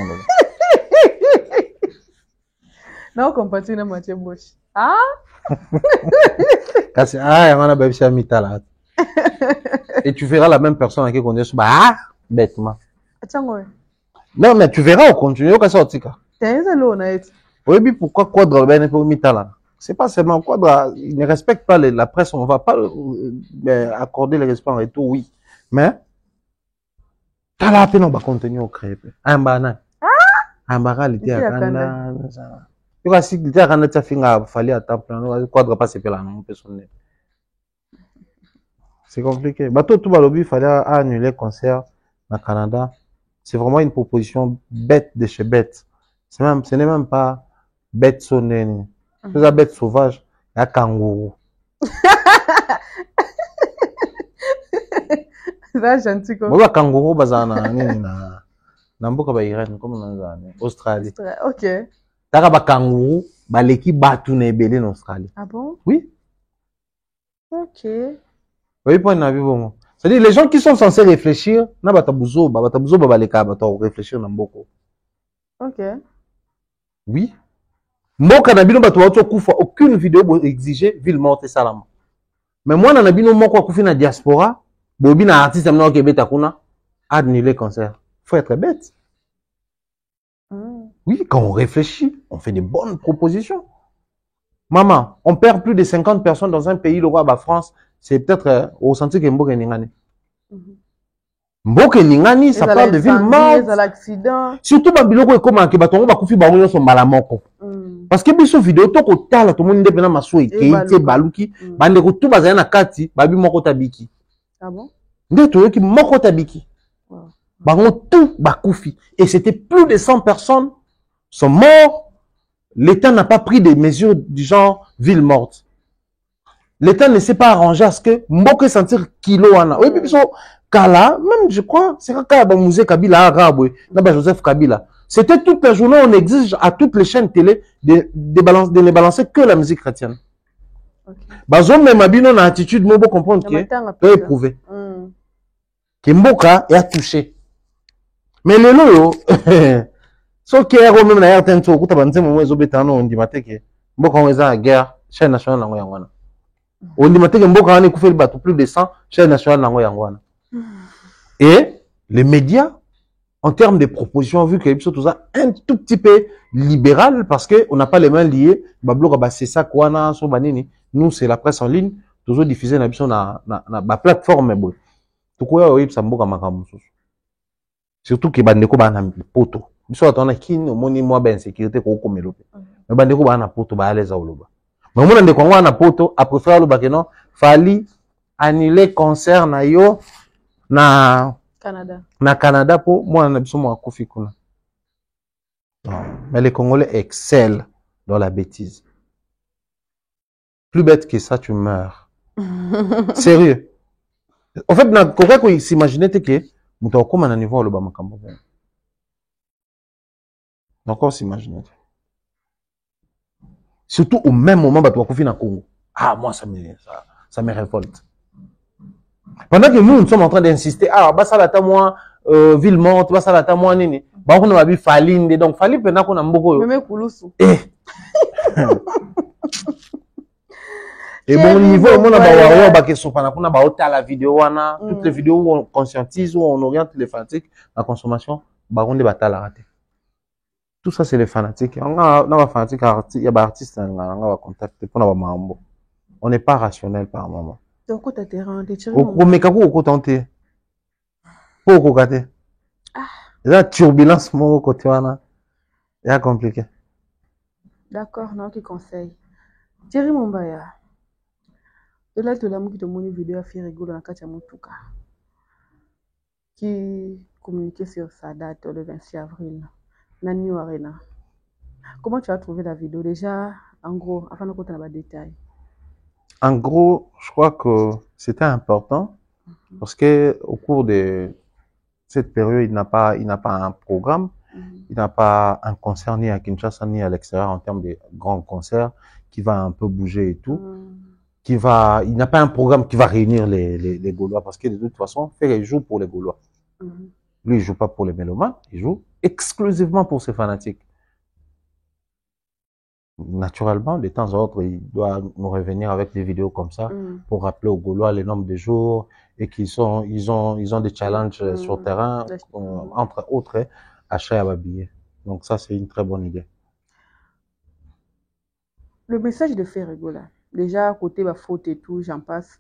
Non, compatis na Mathieu Bosch. Ah? Et tu verras la même personne à qui on dit bêtement. Non, mais tu verras au continu au sortir. Oui, pourquoi Quadra ben pour mitala? C'est pas seulement Quadra, il ne respecte pas la presse, on va pas accorder le respect en retour, oui. Mais t'as la peine on va continuer au crêpe. Un banane. Un baral était à Canada. Si tu as un finga fallait à temps plein, Quadra pas c'est là non personne. C'est compliqué. Bateau tout balobi fallait annuler concert au Canada. C'est vraiment une proposition bête de chez bête. Ce n'est même pas bête sonnée. C'est la bête sauvage, il y a kangourou. C'est gentil comme. Moi kangourou bazana na mboka ba Irène comme dans Australie. OK. Taka ba kangourou ba leki batu na ebele en Australie. Ah bon? Oui. OK. Oui, point na bon. C'est-à-dire les gens qui sont censés réfléchir, na batabuzo ba leka ba réfléchir na mboko. OK. Oui. Mboka na bino bato bato kufa aucune vidéo pour exiger ville morte salama. Mais moi na bino moko kufi na diaspora, bobi na artiste amna ke beta kuna annuler concert. Faut être bête. Oui, quand on réfléchit, on fait des bonnes propositions. Maman, on perd plus de 50 personnes dans un pays, le roi de la France, c'est peut-être au senti que Mboka Ningani. Mboka Ningani, ça parle de ville morte. Surtout, Babiloko est comme un Kebatongo, Bakufi Barouillon son malamoko. Parce que biso vidéo, tout le monde est bien masoué, Keïté, Baluki, Bandeko, tout bazana kati, Babi Moko Tabiki. Ah bon? Ndé, tout qui Moko Tabiki. Bango tout bakoufi. Et c'était plus de 100 personnes sont morts. L'État n'a pas pris des mesures du genre ville morte. L'État ne s'est pas arrangé à ce que Mboke sentir kilo wana. Oui, puis Kala, même je crois, c'est quand musée Kabila arabe, Joseph Kabila. C'était toute la journée, on exige à toutes les chaînes télé de ne balancer que la musique chrétienne. Bazom même abino na attitude, moi bon comprendre que peut éprouver. Que Mboka est touché. Mais le lo so qui est même na RTN to kuta banze mo ezo betano on dit mateke. Mboka on eza guerre chaîne nationale nango yangwana. On dit que Mboka a fait le plus de 100 chaînes nationales nango yangwana. Et les médias, en termes de propositions, vu que tout ça un tout petit peu libéral parce que on n'a pas les mains liées. Bablo c'est ça quoi na so banini. Nous c'est la presse en ligne, toujours diffusé na biso na plateforme boy. Tout quoi oui ça Mboka makambo. Surtout que bandeko ba na poto. Biso atona kini omoni moi ben sécurité ko komelope. Mais bandeko ba na poto ba aleza oloba. Mais mon ndeko ngwa na poto a préféré oloba que non, fali annuler concert na yo na Canada pour moi na biso mo akofi kuna. Mais les Congolais excellent dans la bêtise. Plus bête que ça tu meurs. Sérieux. En fait na kokwa ko s'imaginer que muto okoma na niveau oloba makambo. Encore s'imaginer. Surtout au même moment bato bakofi na Congo. Ah moi ça me révolte. Pendant que nous sommes en train d'insister, ah bah ça là moi ville morte, bah ça là moi nini. Bah on a vu Falinde donc Fali pendant qu'on a mboko. Même Koulousou. Et bon niveau on a ba ba ke so pendant qu'on a ba hôtel la vidéo wana, toutes les vidéos où on conscientise où on oriente les fanatiques la consommation, bah on les batala la rater. Tout ça c'est les fanatiques. On a fanatiques il y a des artistes on va contacter pour avoir mambo. On n'est pas rationnel par moment. Donc tu as terrain de tirer. Au mais kako ko tenter. Pour ko gâter. La turbulence mon côté wana. C'est compliqué. D'accord, non qui conseille. Thierry Mombaya. De là tu l'as mis dans mon vidéo à faire rigolo dans Katia Mutuka. Qui communiquait sur sa date le 26 avril. Nani Arena. Comment tu as trouvé la vidéo déjà en gros afin de compter dans les détails? En gros, je crois que c'était important parce que au cours de cette période, il n'a pas un programme, il n'a pas un concert ni à Kinshasa ni à l'extérieur en termes de grands concerts qui va un peu bouger et tout, il n'a pas un programme qui va réunir les Gaulois parce que de toute façon, il joue pour les Gaulois. Lui, il joue pas pour les mélomanes, il joue exclusivement pour ses fanatiques. Naturellement, de temps en temps, il doit nous revenir avec des vidéos comme ça pour rappeler aux Gaulois les nombres de jours et ils ont des challenges sur terrain, entre autres, achat à babiller. Donc ça, c'est une très bonne idée. Le message de Ferregola, déjà, côté la faute et tout, j'en passe,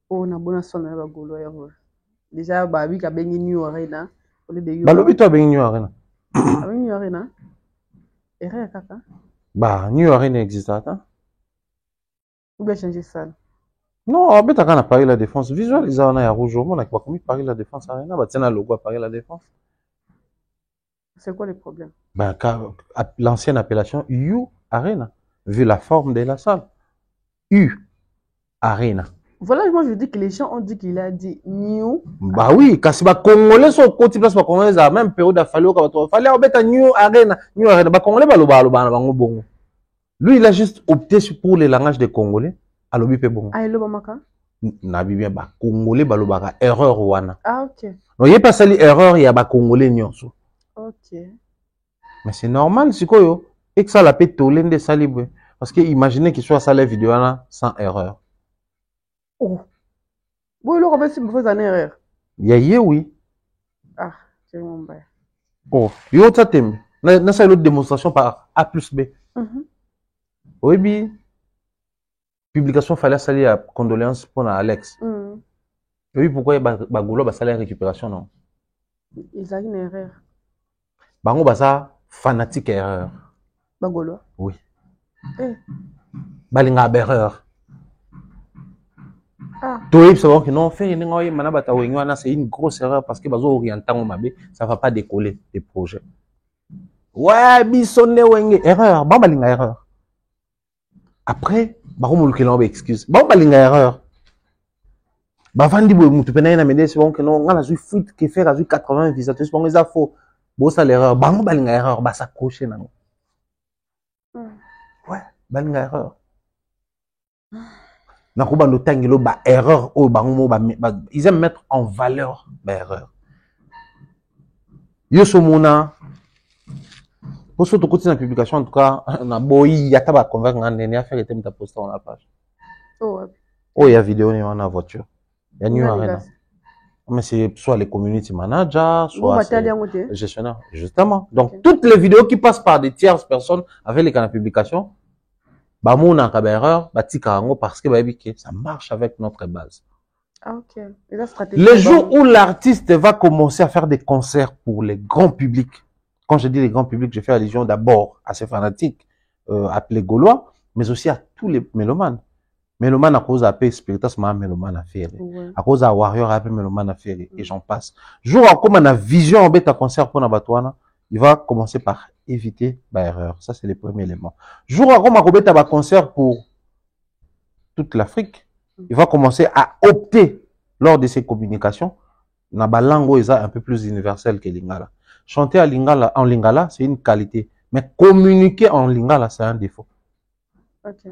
on a bonne son à la Gaulois. Déjà, Babi a béni New Arena. Balobi toi béni New Arena. New Arena. Erreur kaka. Bah, New Arena existe, attends. Ou bien changer ça. Non, en fait, quand on a Paris la Défense, visualisé on a un rouge, on a pas commis Paris la Défense Arena, bah tiens, un logo à Paris la Défense. C'est quoi le problème? Bah, l'ancienne appellation U Arena, vu la forme de la salle. U Arena. Voilà, moi je dis que les gens ont dit qu'il a dit New. Bah oui, quand c'est Congolais sont côté place Congolais à même période a fallu fallait mettre New Arena, bah Congolais bah bon. Lui il a juste opté pour les langages des Congolais, à l'obi pe bon. Ah, le Bamaka? Na bien bah Congolais bah lobaka erreur wana. Ah OK. Non, il y a pas sali erreur, il y a bah Congolais nyonso. OK. Mais c'est normal sikoyo, et que ça la peut tolende salibwe parce que imaginez qu'il soit ça la vidéo là sans erreur. Oh. Bon, le Robert, si vous faites une erreur. Oui. Ah, c'est mon père. Oh, yo ça t'aime. N'a ça l'autre démonstration par A plus B. Oui, bien. Publication fallait saluer à condoléances pour Alex. Oui, pourquoi il y a Bagolo ba salaire récupération non? Ils ont une erreur. Bango ba ça fanatique erreur. Bagolo? Oui. Eh. Balinga erreur. Ah. Toi, savoir que non, faire c'est une grosse erreur parce que ça va pas décoller des projets. Ouais, bisonne wenge erreur, bon balinga erreur. Après, excuse. Bon balinga erreur. Bavandi boye mutu pena na mende c'est bon que non, on a fuite que faire 80 visiteurs, c'est bon les infos. Bon ça l'erreur, bon balinga erreur, bah s'accrocher nango. Ouais, balinga erreur. Nakuba no tangelo ba erreur o bango ils aiment mettre en valeur ba erreur. Yo somona pour ce côté de la publication en tout cas na boyi yata ba convaincre ngane ya faire était ta poster dans la page. Oh. Oh il y a vidéo ni en voiture. Il y a New Arena. Mais c'est soit les community managers, soit les gestionnaires. Justement. Donc, okay. Toutes les vidéos qui passent par des tierces personnes avec les canaux de publication, bah, mon erreur, bah, parce que, ça marche avec notre base. Ah, ok. Les jours où l'artiste va commencer à faire des concerts pour les grands publics, quand je dis les grands publics, je fais allusion d'abord à ces fanatiques, appelés Gaulois, mais aussi à tous les mélomanes. Mélomane à cause d'appeler Spiritus, mélomane à faire. À cause de Warrior, appelle mélomane à faire. Et j'en passe. Jour comme on a vision en bêta concert pour Nabatouana, il va commencer par éviter l'erreur. Ça, c'est le premier élément. Jour comme on a bêta concert pour toute l'Afrique, il va commencer à opter lors de ses communications. Nabalango est un peu plus universel que Lingala. Chanter en Lingala, c'est une qualité. Mais communiquer en Lingala, c'est un défaut. Ok.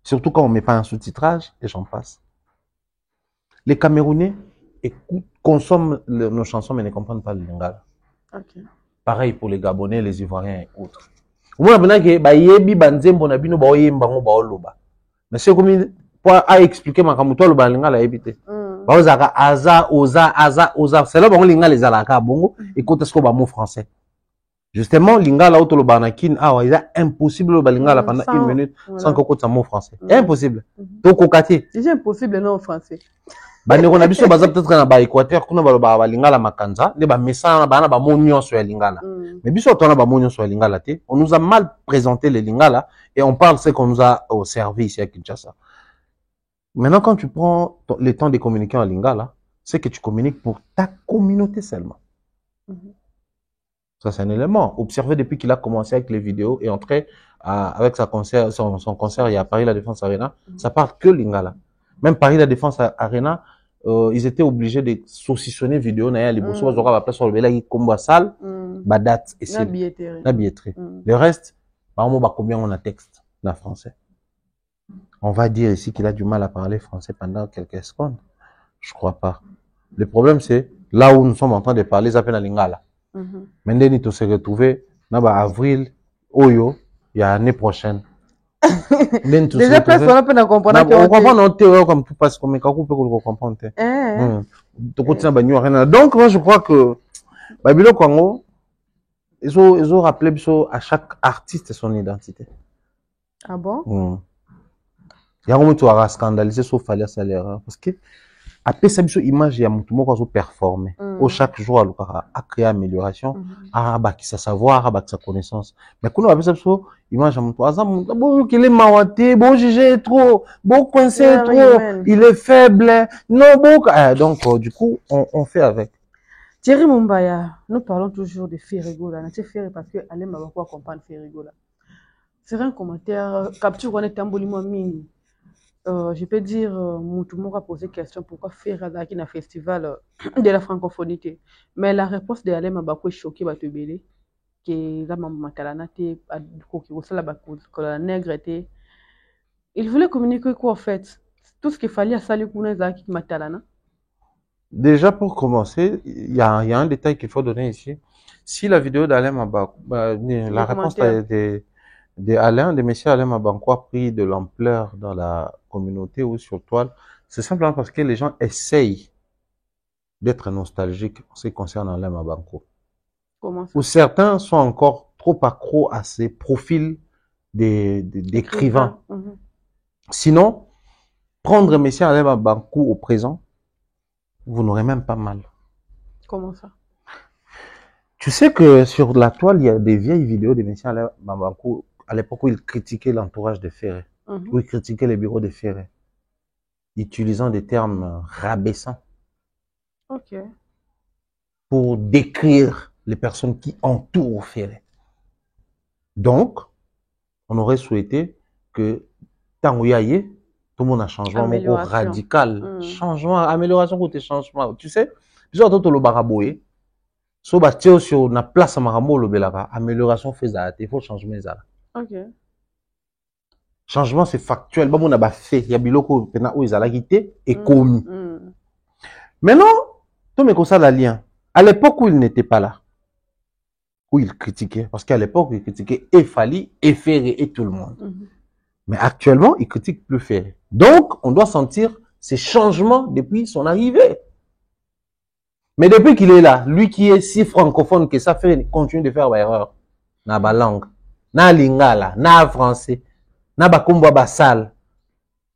Surtout quand on ne met pas un sous-titrage, et j'en passe. Les Camerounais consomment nos chansons, mais ne comprennent pas le lingala. Okay. Pareil pour les Gabonais, les Ivoiriens et autres. Mais c'est comme pour expliquer ma camuto le balingala éviter. Aza, oza. C'est là que lingala les alaka bongo. Écoute ce qu'on va mot français. Justement, lingala auto le banakin, il est impossible le balingala pendant 1 minute sans qu'on écoute un mot français. Impossible. Donc, c'est impossible, non, français. On a peut-être dans l'Équateur, qu'on a balingala makanza, les messana, ba monyon sur lingala. Mais biso on a ba monyon sur lingala, on nous a mal présenté les lingala et on parle ce qu'on nous a au service ici à Kinshasa. Maintenant, quand tu prends le temps de communiquer en lingala, c'est que tu communiques pour ta communauté seulement. Ça, c'est un élément. Observez depuis qu'il a commencé avec les vidéos et entré avec son concert, il y a Paris La Défense Arena, ça parle que lingala. Même Paris La Défense Arena, ils étaient obligés de saucissonner vidéo, les bossos, ils auraient sur le bel combo salle, date et c'est la billetterie. Le reste, par exemple, combien on a texte en français. On va dire ici qu'il a du mal à parler français pendant quelques secondes. Je crois pas. Le problème, c'est là où nous sommes en train de parler, ça s'appelle la lingala. Maintenant, il faut se retrouver en avril, Oyo, il y a l'année prochaine. Déjà, personne ne peut comprendre. On comprend notre théorie comme tout passe comme on peut comprendre. Donc, moi, je crois que Babylon Congo, ils ont rappelé à chaque artiste son identité. Ah bon? Il y a un moment où on a scandalisé sauf à l'erreur. Parce que après ça, il image, il y a un moment où on performer. Au chaque jour, on a créé amélioration, à sa savoir, à sa connaissance. Mais quand on a fait ça, image, bon, qu'il est mawaté, bon, jugé trop, bon, coincé trop, il est faible, non, bon, donc, du coup, on fait avec. Thierry Mumbaya, nous parlons toujours de Ferrigola. C'est Ferry parce que Alain m'a pas comprendre Ferrigola. C'est un commentaire, capture, on est un boliment mini. Je peux dire, tout le monde a posé question pourquoi faire un festival de la francophonie. Mais la réponse de Alain m'a choqué, que la maman talanate, la nègre était. Il voulait communiquer quoi en fait? Tout ce qu'il fallait à saluer pour nous, qui matalana. Déjà pour commencer, il y a un détail qu'il faut donner ici. Si la vidéo d'Alain Mabakou, la réponse de Alain, de monsieur Alain Mabanko a pris de l'ampleur dans la communauté ou sur toile, c'est simplement parce que les gens essayent d'être nostalgiques en ce qui concerne Alain Mabanko. Comment ça? Ou certains sont encore trop accros à ces profils d'écrivains. Sinon, prendre monsieur Alain Mabanko au présent, vous n'aurez même pas mal. Comment ça? Tu sais que sur la toile, il y a des vieilles vidéos de monsieur Alain Mabanko à l'époque où il critiquait l'entourage de Ferré, où il critiquait les bureaux de Ferré. utilisant des termes rabaissants Ok. pour décrire les personnes qui entourent Ferré. Donc, on aurait souhaité que tant qu'il y ait, tout le monde a changement radical. Changement, amélioration côté changement. Tu sais, bizarre tout le baraboye. So ba tio sur na place marambo le belaka. Amélioration faisable. Il faut changer ça. Ok. Changement c'est factuel. Bah on a fait. Il y a biloko pena où ils a la quitté et commis. Maintenant, tout me ça la lien. À l'époque où il n'était pas là, où il critiquait, parce qu'à l'époque il critiquait et Fally et Ferré et tout le monde. Mais actuellement, il critique plus Ferré. Donc, on doit sentir ces changements depuis son arrivée. Mais depuis qu'il est là, lui qui est si francophone que ça fait continue de faire des erreurs. Na ba langue, na lingala, na français, na ba kombo ba sale,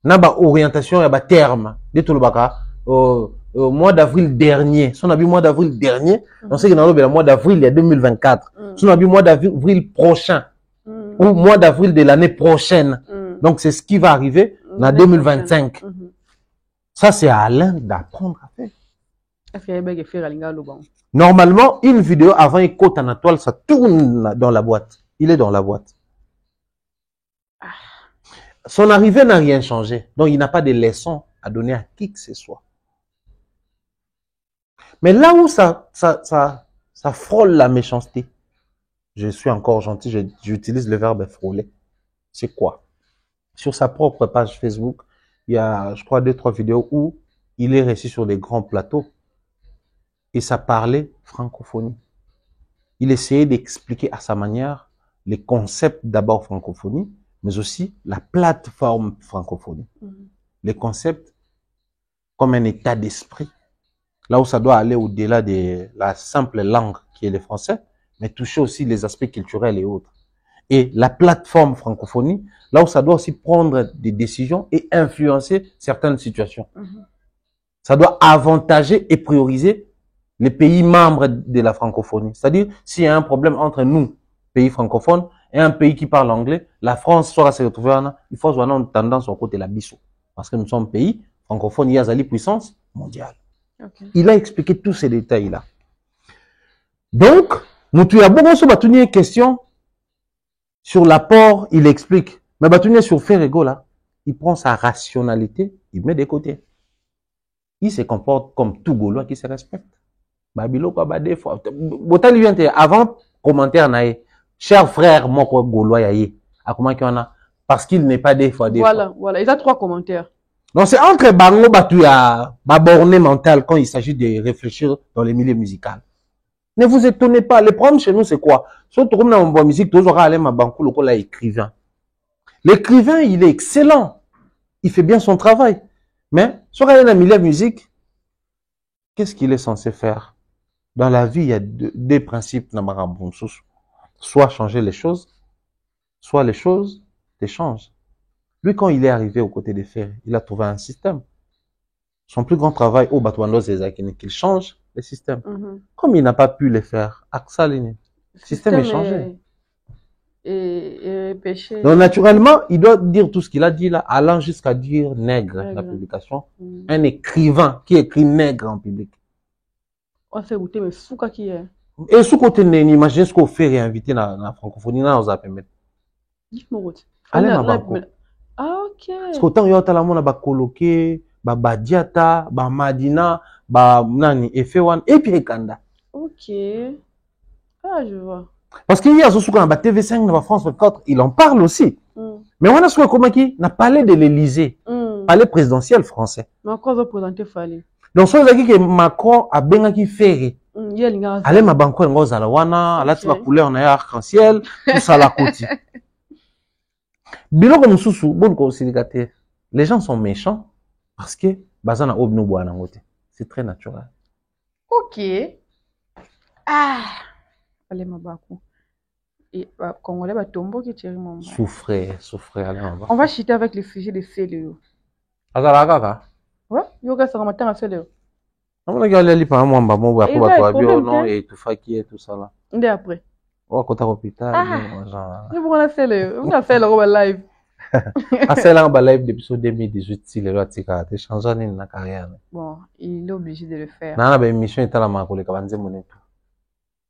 na ba orientation ya ba terme. De tout le baka, au mois d'avril dernier, son habit mois d'avril dernier, on sait que dans le mois d'avril il y a 2024. Son habit mois d'avril prochain ou mois d'avril de l'année prochaine. Donc c'est ce qui va arriver en 2025. Ça c'est à Alain d'apprendre à faire. Normalement, une vidéo avant une côte en toile, ça tourne dans la boîte. Il est dans la boîte. Son arrivée n'a rien changé. Donc, il n'a pas de leçons à donner à qui que ce soit. Mais là où ça frôle la méchanceté, je suis encore gentil, j'utilise le verbe frôler. C'est quoi? Sur sa propre page Facebook, il y a, je crois, 2-3 vidéos où il est resté sur des grands plateaux. Et ça parlait francophonie. Il essayait d'expliquer à sa manière les concepts d'abord francophonie, mais aussi la plateforme francophonie. Les concepts comme un état d'esprit, là où ça doit aller au-delà de la simple langue qui est le français, mais toucher aussi les aspects culturels et autres. Et la plateforme francophonie, là où ça doit aussi prendre des décisions et influencer certaines situations. Ça doit avantager et prioriser les pays membres de la francophonie. C'est-à-dire, s'il y a un problème entre nous, pays francophones, et un pays qui parle anglais, la France sera se retrouver en, il faut avoir une tendance au côté de la biso. Parce que nous sommes pays francophones, il y a une puissance mondiale. Il a expliqué tous ces détails-là. Donc, nous tu as beaucoup sur une question sur l'apport, il explique. Mais Batounier sur Ferrego là, il prend sa rationalité, il met de côté. Il se comporte comme tout Gaulois qui se respecte. Babilo quoi des fois. Botal vient avant commentaire naé. Cher frère, moi quoi Gaulois yaé. À comment qu'il y en a? Parce qu'il n'est pas des fois Voilà, il a 3 commentaires. Donc c'est entre Bango Batouya, borné mental quand il s'agit de réfléchir dans les milieux musicaux. Ne vous étonnez pas, le problème chez nous c'est quoi? Surtout comme dans la musique, toujours aller ma banco le là écrivain. L'écrivain, il est excellent. Il fait bien son travail. Mais sur dans le milieu musique, qu'est-ce qu'il est censé faire? Dans la vie, il y a deux principes dans Marabounsous. Soit changer les choses, soit les choses te changent. Lui, quand il est arrivé aux côtés des Ferré, il a trouvé un système. Son plus grand travail au Batouando, c'est qu'il change le système. Comme il n'a pas pu le faire, le système est changé. Et péché. Donc, naturellement, il doit dire tout ce qu'il a dit là, allant jusqu'à dire nègre, la publication. Un écrivain qui écrit nègre en public. On s'est goûté, mais Souka qui est. Et sous côté imagine ce qu'on fait réinviter dans la francophonie, dans nos permettre. Dis-moi, allez, ma banco. Ah, ok. Parce qu'autant il y a ta la ba coloqué, ba badiata, ba madina, ba nani, efewan, et puis Kanda. Ok. Ah, je vois. Parce qu'il y a ce souk dans la TV5, dans la France 24, il en parle aussi. Mais on a ce comment qui n'a parlé de l'Élysée, palais présidentiel français. Mais encore vous présenter Fally. Donc, ce que Macron a bien qui fait. Allez, ma banco, en gros, à la wana, à la couleur, en arc-en-ciel, tout ça, la côte. Bilo comme sous bon considérateur. Les gens sont méchants parce que bazana obno boana ngote. C'est très naturel. OK. Ah. Allez ma bako. Et congolais ba tombo qui tire mon. Souffrez, allez ma bako. On va chiter avec le sujet de Célio. Akaka. Ouais, yoga ça matin à Célio. On va regarder les parents moi mo ba ko ba to abio non et tout faki et tout ça là. Ndé après. On va côté hôpital genre. Ni pour la Célio, on a fait le live. Asala ba live depuis 2018 si le tika te changer nini na carrière. Bon, il est obligé de le faire. Na ba émission etala makole ka banze moneto.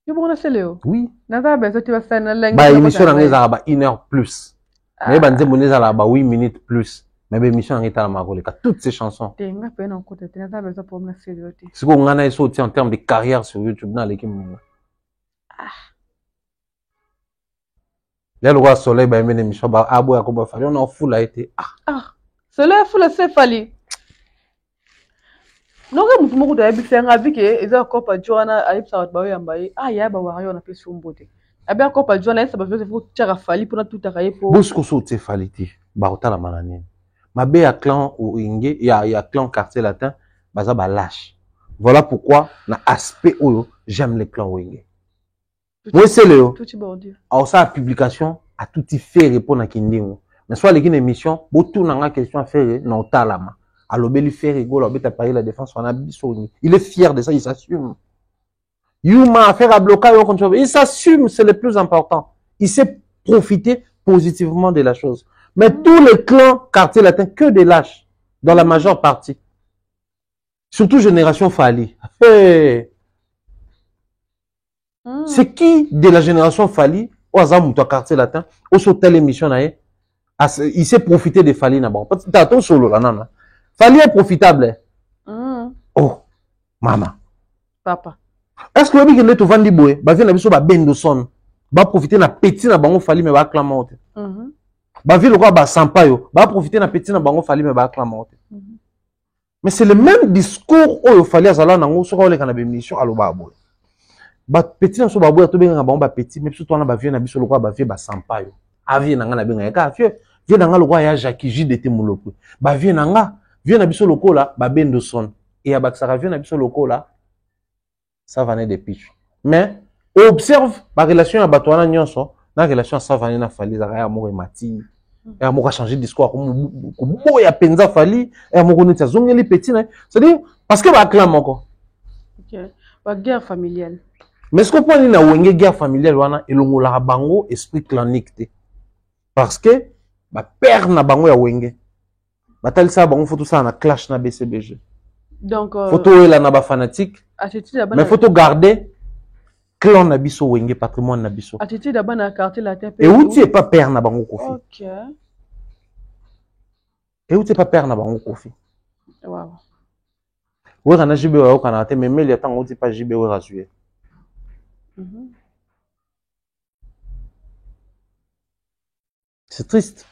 Tu peux c'est Léo? Oui. Naza besoin tu vas faire na langue. Ba émission na ngeza ba 1 heure plus. Mais banze moneza la ba 8 minutes plus. Mais ba émission na etala makole ka toutes ces chansons. Tenga pe na côté naza besoin pour me faire Léo. Si ko ngana eso en termes de carrière sur YouTube na l'équipe. Là, le roi soleil, bah, il émission, bah, abo ya koba fali, on a fou là été. Soleil fou là c'est fali. Non, que mutu moko da faire un avis que eza ko pa joana ayip sa ba yamba ya ba wa yo na pe sombote. Abi ko pa joana ça ba faire faut tira fali pour tout akaye pour. Bosco sauté faliti, ba otala manani. Mabe ya clan ou inge, ya clan quartier latin, baza ba lâche. Voilà pourquoi na aspect oyo, j'aime les clans wenge. Oui, c'est Léo. Tout bordure. Alors ça, la publication, a tout y fait répondre à Kindingo. Mais soit les émission, beaucoup n'a pas question à faire, non, talama. Alors, il fait rigoler, il a parlé la défense, on a il est fier de ça, il s'assume. Yuma a fait à bloquer, il s'assume, c'est le plus important. Il sait profiter positivement de la chose. Mais tous les clans quartier latin, que des lâches, dans la majeure partie. Surtout génération Fali. Hey. C'est qui de la génération Fali, au hasard mouton quartier latin, au sur telle émission il s'est profité de Fali d'abord. T'as ton solo là, non. Fali est profitable. Oh, maman. Papa. Est-ce que vous avez dit Vandi Boé, bah vient la biso ba bendo son, ba profiter na petit na bango Fali mais ba clamer. Bah vient le roi ba sampayo, ba profiter na petit na bango Fali mais ba clamer. Mais c'est le même discours où il fallait azala nango sur les canabé mission à l'obabo. Ba petit na so ba boya to benga ba petit mais surtout na ba vie na biso lokwa ba vie ba sampayo avi na nga na benga ka vie vie na nga lokwa ya Jacques JDT muloko ba vie na nga vie na biso lokola ba bendo son et abakisaka vie na biso lokola ça venait de pitch mais observe ba relation ya bato wana nyonso na relation ça venait na Fali za ya moko mati ya moko changer discours ko boya penza Fali ya moko neti azongeli petit na c'est-à-dire parce que ba clan moko OK ba guerre familiale. Mais ce qu'on peut dire na wenge guerre familiale wana elongola bango esprit clanique te. Parce que ba père na bango ya wenge. Batalisa bango photo ça na clash na BCBG. Donc photo là na ba fanatique. Mais photo garder clan na biso wenge patrimoine na biso. Attitude d'abord na quartier latin. Et où tu es pas père na bango kofi. OK. Et où tu es pas père na bango kofi. Wow. Ouais kana jibe wa kana te mais il y a tant où tu pas jibe wa rassuer. C'est triste.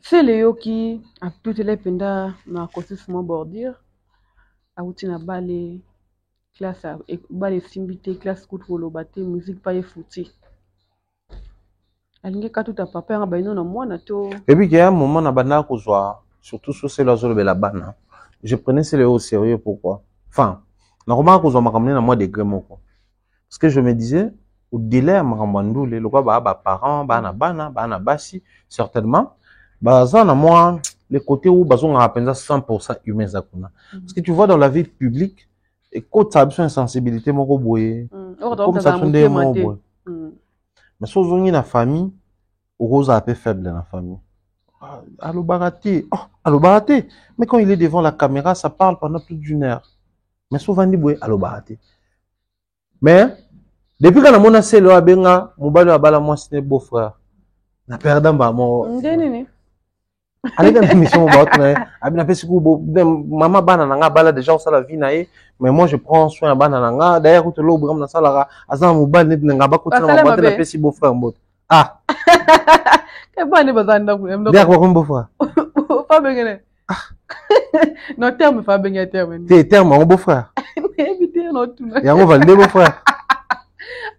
C'est Léo qui a toutes les pendas na côté sur mon bordure. A outi na balé classe balé simbité classe coup pour le baté musique pas fouti. Alinge ka tout à papa nga baino na mwana to. Et puis il y a un moment na bana kozwa surtout sur c'est la zone de la bana. Je prenais ce Léo au sérieux pourquoi? Enfin, normalement kozwa makamné na moi des grémoko. Parce que je me disais au délai makambandu le quoi ba parents bana basi certainement baza na moi les côtés où bazon nga penza 100% humain zakuna. Parce que tu vois dans la vie publique et quand tu as besoin de sensibilité moko boye comme ça tu ndé mo boye. Mais so zongi na famille rose un peu faible dans la famille. Allo baraté. Oh, allo baraté. Mais quand il est devant la caméra, ça parle pendant plus d'une heure. Mais souvent dit boye allo baraté. Mais depuis que na c'est le abenga mobali wa bala moi c'est beau frère. Na perdant ba mo. Ndeni. Allez dans l'émission ba autre abina pesi ku maman bana nga bala déjà ça la vie na ye mais moi je prends soin bana nga d'ailleurs tout lo bram na sala azan mobali net nga ba ko tena ba na pesi beau frère mbot. Ah. Ke bani bazanda ku emdo. D'ailleurs ko beau frère. Pas bengene. Non terme fa bengene terme. T'es terme mon beau frère. Éviter non tout. Ya on va le beau frère.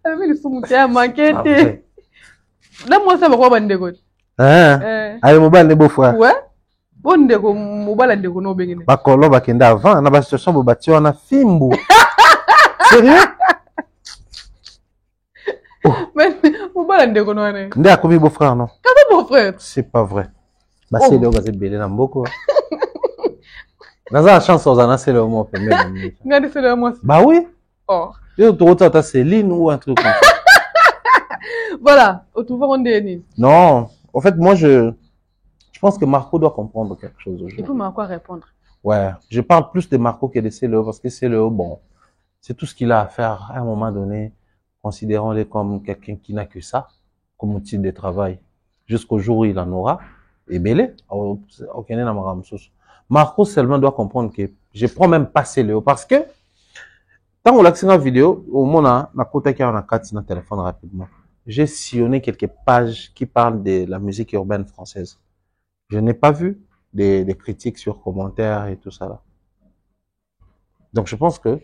Mais le sous terme manqué. Là moi ça va quoi bande ko. Allez, mobile, les beaux-frères. Ouais. Bon, ndeko, mobile, ndeko, no bengene. Bakolo, bakenda avant, na ba situation, bo bati, on a fimbo. Sérieux? Mais, mobile, ndeko, no ane. Ndé a commis beau-frère, non? Quand beau-frère? C'est pas vrai. Bah, c'est le gars, c'est belé, n'a beaucoup. Dans la chance, on a c'est le mot, peut même. Regardez, c'est le mot. Bah oui. Oh. Tu te ta Céline ou un truc comme ça. Voilà. Au tout va, on déni. Non. En fait, moi, je Je pense que Marco doit comprendre quelque chose aujourd'hui. Il faut Marco répondre. Ouais, je parle plus de Marco que de CLO parce que CLO, bon, c'est tout ce qu'il a à faire à un moment donné. Considérons-le comme quelqu'un qui n'a que ça comme outil de travail. Jusqu'au jour où il en aura. Et belé, Marco seulement doit comprendre que je prends même pas CLO parce que tant qu'on l'a accès la vidéo, au moment où on a carte sur téléphone rapidement, j'ai sillonné quelques pages qui parlent de la musique urbaine française. Je n'ai pas vu des critiques sur commentaires et tout ça là. Donc je pense que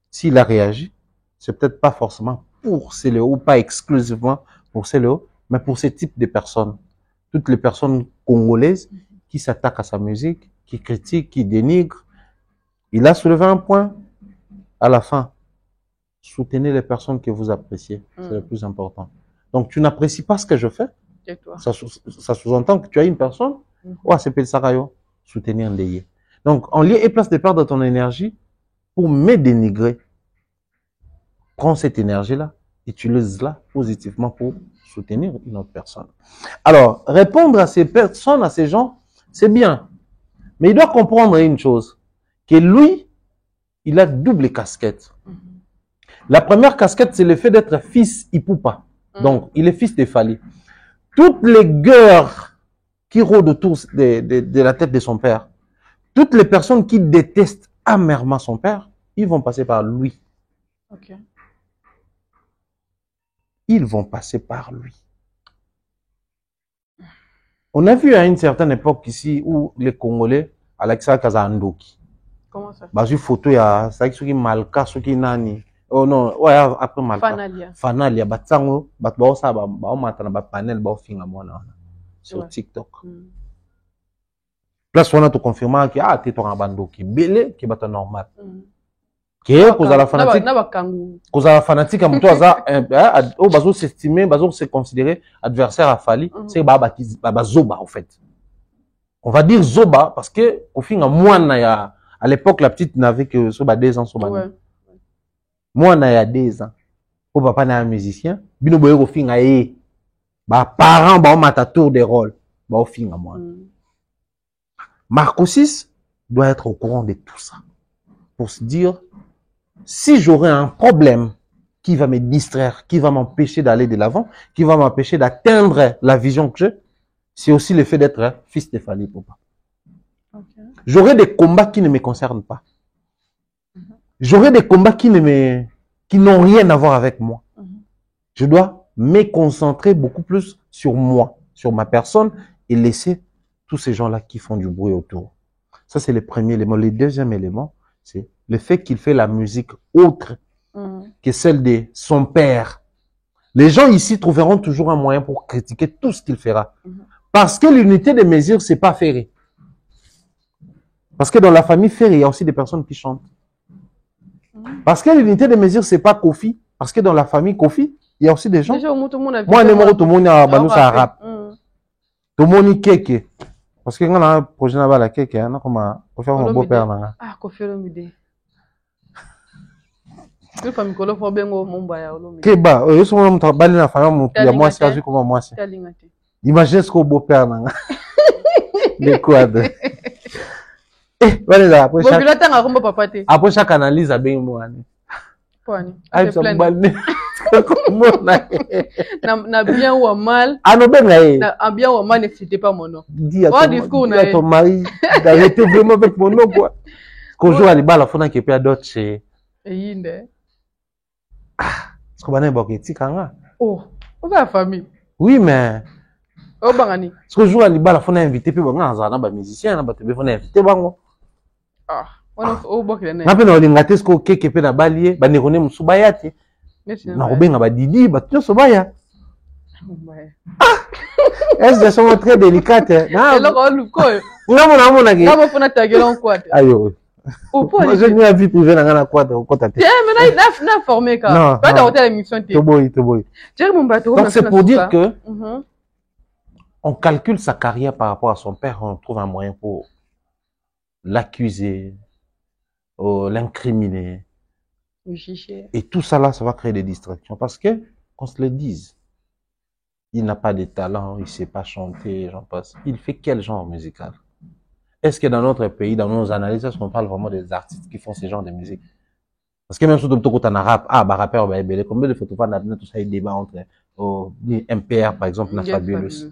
s'il a réagi, c'est peut-être pas forcément pour CLO ou pas exclusivement pour CLO, mais pour ce type de personnes. Toutes les personnes congolaises qui s'attaquent à sa musique, qui critiquent, qui dénigrent. Il a soulevé un point à la fin. Soutenez les personnes que vous appréciez. C'est le plus important. Donc tu n'apprécies pas ce que je fais. Ça sous-entend que tu as une personne. Oh, c'est le Sarayo. Soutenir un délié. Donc en lieu et place de perdre ton énergie pour me dénigrer, prends cette énergie-là, utilise-la positivement pour soutenir une autre personne. Alors, répondre à ces personnes, à ces gens, c'est bien. Mais il doit comprendre une chose, que lui, il a double casquette. La première casquette, c'est le fait d'être fils Ipupa. Donc, il est fils de Fali. Toutes les guerres qui rôdent autour de la tête de son père, toutes les personnes qui détestent amèrement son père, ils vont passer par lui. Okay. Ils vont passer par lui. On a vu à une certaine époque ici où les Congolais, Alexa Kazandoki. Comment ça? Bah, une photo, il y a ceux qui Malka, ceux qui Nani. Oh non, ouais, après Malka. Fanalia. Fanalia, Batsango, Batbaosa, Baomatana, panel, Baofinga, moi, sur TikTok. Là, on a tout confirmé que, ah, t'es ton bando qui belé, qui est normal. Que, cause à la fanatique. Cause à la fanatique, comme toi, ça, oh, bazo s'estimer, bazo se considérer adversaire à Fali, c'est Zoba, en fait. On va dire Zoba, parce que, au fin, moi, à l'époque, la petite n'avait que, Zoba, 2 ans, Zoba. Ouais. Moi, il y a 2 ans. Pour papa, n'est un musicien. Bino, boye, au fin, parents, on m'a tour des rôles. Au fin, moi. Marco 6 doit être au courant de tout ça. Pour se dire, si j'aurais un problème qui va me distraire, qui va m'empêcher d'aller de l'avant, qui va m'empêcher d'atteindre la vision que j'ai, c'est aussi le fait d'être fils de Fali Ipupa. Okay. J'aurai des combats qui ne me concernent pas. J'aurai des combats qui n'ont rien à voir avec moi. Je dois me concentrer beaucoup plus sur moi, sur ma personne et laisser tous ces gens-là qui font du bruit autour. Ça, c'est le premier élément. Le deuxième élément, c'est le fait qu'il fait la musique autre que celle de son père. Les gens ici trouveront toujours un moyen pour critiquer tout ce qu'il fera. Parce que l'unité de mesure, c'est pas Ferré. Parce que dans la famille Ferré, il y a aussi des personnes qui chantent. Parce que l'unité de mesure, c'est pas Kofi. Parce que dans la famille Kofi, il y a aussi des gens. Moi, tout le monde a Banous arabe. Tout le monde est keke. Parce que quand on a un projet là-bas, la keke, on a comme un beau-père. Ah, Kofi Olomide. Le famille Kolo faut bien mon baya Olomide. Keba, eux sont en train de balayer la famille, il y a moi, c'est vu comment moi c'est. Imaginez ce qu'au beau-père là. Les quads. Eh, voilà, après chaque analyse, à bien moi. Na bien ou mal. Ah non, ben na bien ou mal, ne citez pas mon nom. Dis à ton mari d'arrêter vraiment avec mon nom, quoi. Quand je joue à l'Iba, la fois qui est d'autres chez. Est-ce qu'on va aller boire un oh, on va la famille. Oui, mais. Oh, bangani. Est-ce que je joue à l'Iba, la fois invité, puis on a un musicien, on a invité, bango. Ah, on a au bok les nez. Na pe na olingate ce que kepe na balie, ba nekone musubaya ti. Na robenga ba didi, ba tio sobaya. Est-ce que c'est très délicat? Na lo luko. Na mona ke. Na mo fona tagelon quoi. Ayo. Moi je n'ai vie privée na quoi ko tate. Mais na formé ka. Pas dans hôtel émission ti. To boy. Donc c'est pour dire que on calcule sa carrière par rapport à son père, on trouve un moyen pour l'accuser, l'incriminer. Et tout ça là, ça va créer des distractions. Parce que, qu'on se le dise, il n'a pas de talent, il ne sait pas chanter, j'en passe. Il fait quel genre musical? Est-ce que dans notre pays, dans nos analyses, est-ce qu'on parle vraiment des artistes qui font ce genre de musique? Parce que même si tu as un rap, bah, rappeur, bah, combien de photos on a tout ça, il débat entre, MPR, par exemple, na Fabulous.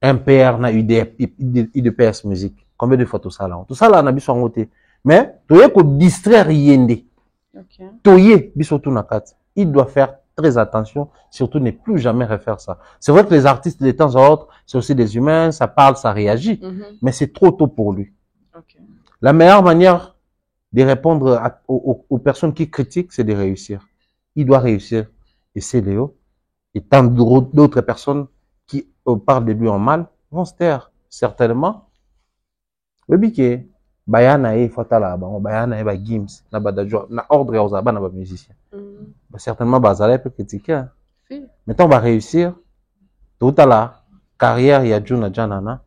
MPR, na UDPS musique. Combien de photos ça là? Tout ça là, on a vu sur un côté. Mais, tu es qu'on distraire yende. Toye, bisotou na kat. Il doit faire très attention, surtout ne plus jamais refaire ça. C'est vrai que les artistes, de temps en temps, c'est aussi des humains, ça parle, ça réagit, mais c'est trop tôt pour lui. La meilleure manière de répondre aux personnes qui critiquent, c'est de réussir. Il doit réussir. Et c'est Léo. Et tant d'autres personnes qui parlent de lui en mal vont se taire, certainement. Le biquet, Bayana et Fatala, Bayana et Gims, na Badadjo, na ordre aux abats, na musicien. Certainement, Bazalé peut critiquer. Maintenant, on va réussir. Tout à l'heure, carrière, il y a Juna Janana,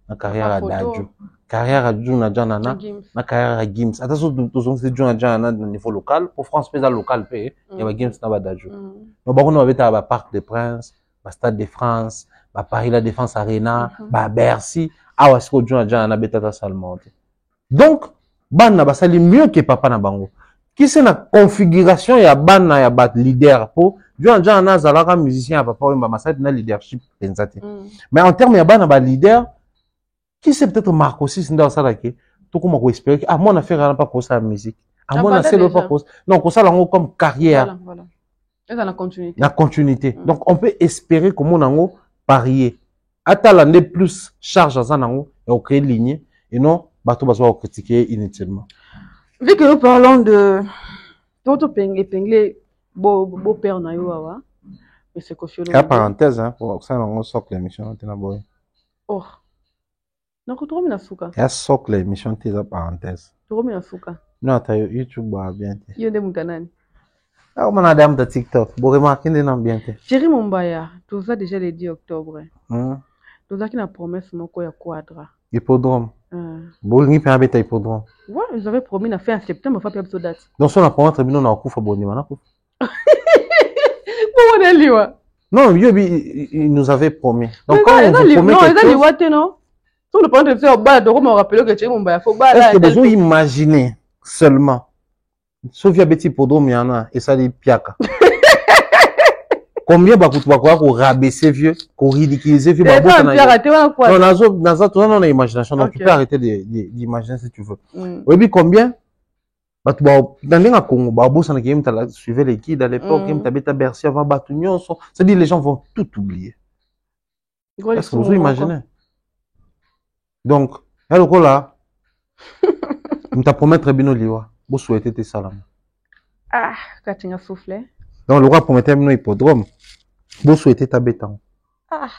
la carrière à Dadjo. Carrière à Juna Janana, la carrière à Gims. Attention, tous c'est Juna Janana au niveau local. Pour France, mais local, il y a Gims na Badadjo. Nous, on avait à Parc des Princes, Stade de France, Paris La Défense Arena, Bercy. Ah, ouais, c'est que Juna Janana betata salmonte. Donc, Bana basali mieux que Papa na bango. Qui c'est la configuration ya Bana ya bat leader pour Juna Janana zalaka musicien à Papa Wemba Masad na leadership pensate. Mais en termes ya Bana ba leader, qui c'est peut-être Marco aussi c'est dans ça là qui tout comme on espérer ah moi on a fait rien pas pour ça la musique. Ah moi on a fait le pas pour non pour ça là comme carrière. Voilà. Et dans la continuité. La continuité. Donc on peut espérer que mon ango parier. Ata l'année plus charge à ça nango et on crée ligne et non bateau va critiquer inutilement. Vu que nous parlons de Toto Pengle beau-père na yo awa mais c'est Koffi Olomide. La parenthèse hein pour ça on sort l'émission tena boy. Oh. Donc tu remets na suka. Ya sort l'émission tena parenthèse. Tu remets na suka. Non ta YouTube ba bien. Yo de mutanani. Ah on a dame de TikTok. Bo remarquer de bien. Jerry Mombaya, tout ça déjà le 10 octobre. Tout ça qui na promesse moko ya quadra. Hippodrome. Bon, il peut habiter hippodrome. Ouais, ils avaient promis de faire en septembre, il faut faire date. Donc, si on a promis très bien, on a couvert au bon niveau. Non, il nous avait promis. Donc, quand on vous promet quelque chose... Non, si on prend de faire au bas, on me rappelle que tu es mon bas. Est-ce que vous imaginez seulement, sauf qu'il y a petit hippodrome, il y en a, et ça dit piaka. Combien bah qu'on rabaisser vieux, qu'on ridiculiser vieux, bah non, on a imagination, donc tu peux arrêter d'imaginer si tu veux. Oui, combien? Bah tu vas dans les Congo, bah boss on a suivi les guides à l'époque, qui m'ont Bercy avant Batunion, c'est-à-dire les gens vont tout oublier. Est-ce que vous imaginez? Donc, là, on t'a promis très bien au liwa, vous souhaitez tes salams. Ah, quand tu as soufflé. Donc, le roi promettait un hippodrome. Vous souhaitez ta béton. Ah.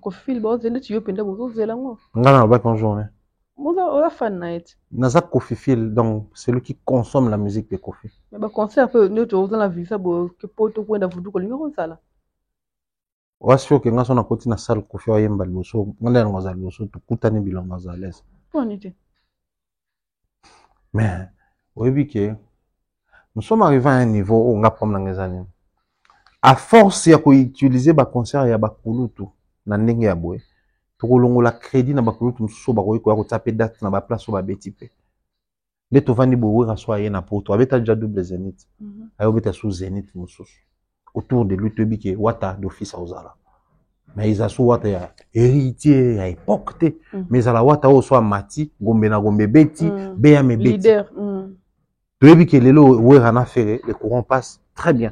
Koffi, bon, c'est tu veux pendre vous vous là moi. On a pas en journée. Moi, on a fan night. Naza Koffi, donc celui qui consomme la musique de Koffi. Mais bah concert peu nous tu dans la vie ça bon que poto point d'avudu ko lingo ça là. Ouais sûr que ngaso na koti na salle Koffi wa yemba liboso, ngala ngoza liboso tukutani bilonga za l'aise. Pour nité. Mais oui que nous sommes arrivés à un niveau où on a problème dans les années. À force ya ko utiliser ba concert ya ba kulutu na ndenge ya boye. Tokolongola crédit na ba kulutu mususu ba ko taper date na ba place ba betipe. Les tovani bowe raswa ye na poto avec déjà double zénith. Ayo beta sous zénith mususu. Autour de lui tobike wata d'office ozala. Mais ils a sous wata ya héritier ya époque te. Mais ala wata o soit mati gombe na gombe beti be ya me beti. Leader. Tu que lelo wera ferré, le courant passe très bien.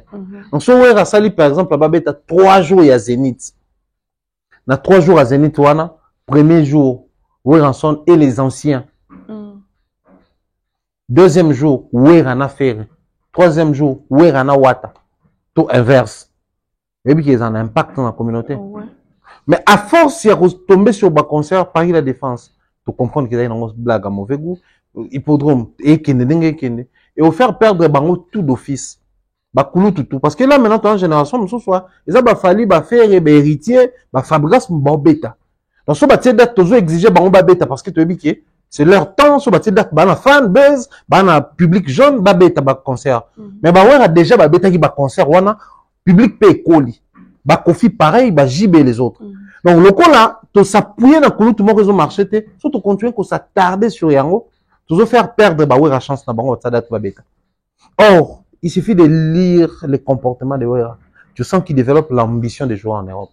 Donc, si wera sali, par exemple, là-bas, t'as 3 jours, il y a Zénith. Dans 3 jours à Zénith, wana, premier jour, wera son et les anciens. Deuxième jour, wera ferré. Troisième jour, wera wata. Tout inverse. Et puis, qu'ils ont un impact dans la communauté. Mais à force, il y a tombé sur le concert, Paris La Défense. Tu comprends qu'il y a une blague à mauvais goût. Hippodrome, et au faire perdre bango tout d'office. Tout. Parce que là, maintenant, tu as une génération, nous sommes ils ont fallu faire héritier, fabriquer mon bêta. Donc, ce bâti date, toujours exiger bango bêta, parce que tu as dit que c'est leur temps, ce bâti date, bana fan buzz, bana public jaune, bêta, concert. Mais ouais, a déjà bêta qui concert, wana, public paye coli. Bah, Kofi, pareil, bah, JB les autres. Donc, le coup là, tu s'appuyer dans le tout le monde marché, surtout continuer que ça tarder sur Yango, tu faire perdre, bah, ouais, la chance, na bango, ça date, bah, bêta. Or, il suffit de lire les comportements de Wera. Tu sens qu'il développe l'ambition de jouer en Europe.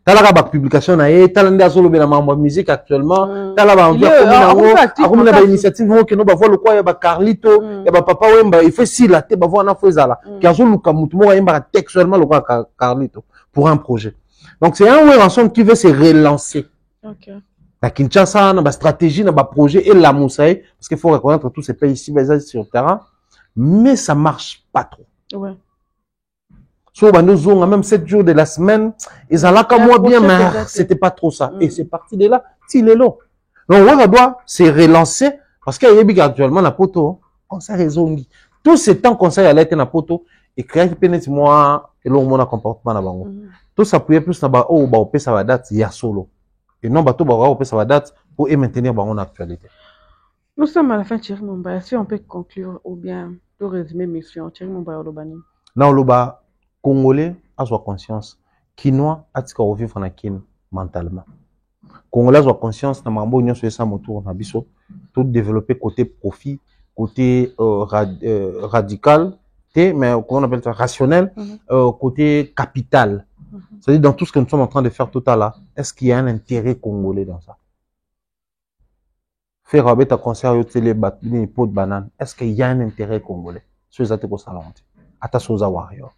T'as la publication, t'as la musique actuellement, t'as la initiative, que nous voir le quoi, il y a Carlito, il y a Papa Wemba, il fait si la tête, voir na fouezala. Kazo Luka Mutumo, il y a textuellement le quoi Carlito pour un projet. Donc c'est un Wera qui veut se relancer. La Kinshasa, la stratégie, le projet et la Moussaï, parce qu'il faut reconnaître tous ces pays ici, sur le terrain, mais ça marche pas trop. Ouais. So, nous avons même 7 jours de la semaine, ils allaient comme moi bien, mais c'était pas trop ça. Et c'est parti de là, il est là. Donc, on doit se relancer, parce qu'il y a actuellement la poto, on s'est raisonné. Tout ce temps qu'on s'est allé na poto, et créer peut-être moi, et l'on a comportement na bango. Tout ça peut plus na ba, oh, ba, op, ça va date, il y a solo. Et non, bah, tout, bah, op, ça va date, pour maintenir, bah, en actualité. Nous sommes à la fin, Thierry Mumba. Si on peut conclure, ou bien, tout résumer mission, Thierry Mumba, Olobani. Non, Oloba, Congolais a sa conscience. Kinois a tika revivre na kin mentalement. Congolais a sa conscience na mambo union sur ça motour na biso. Tout développer côté profit, côté radical, mais comment on appelle ça, rationnel, côté capital. C'est-à-dire dans tout ce que nous sommes en train de faire tout à l'heure, est-ce qu'il y a un intérêt congolais dans ça? Faire un concert au télé, une pot de banane, est-ce qu'il y a un intérêt congolais? Sur les attaques au salon. Atasoza warrior.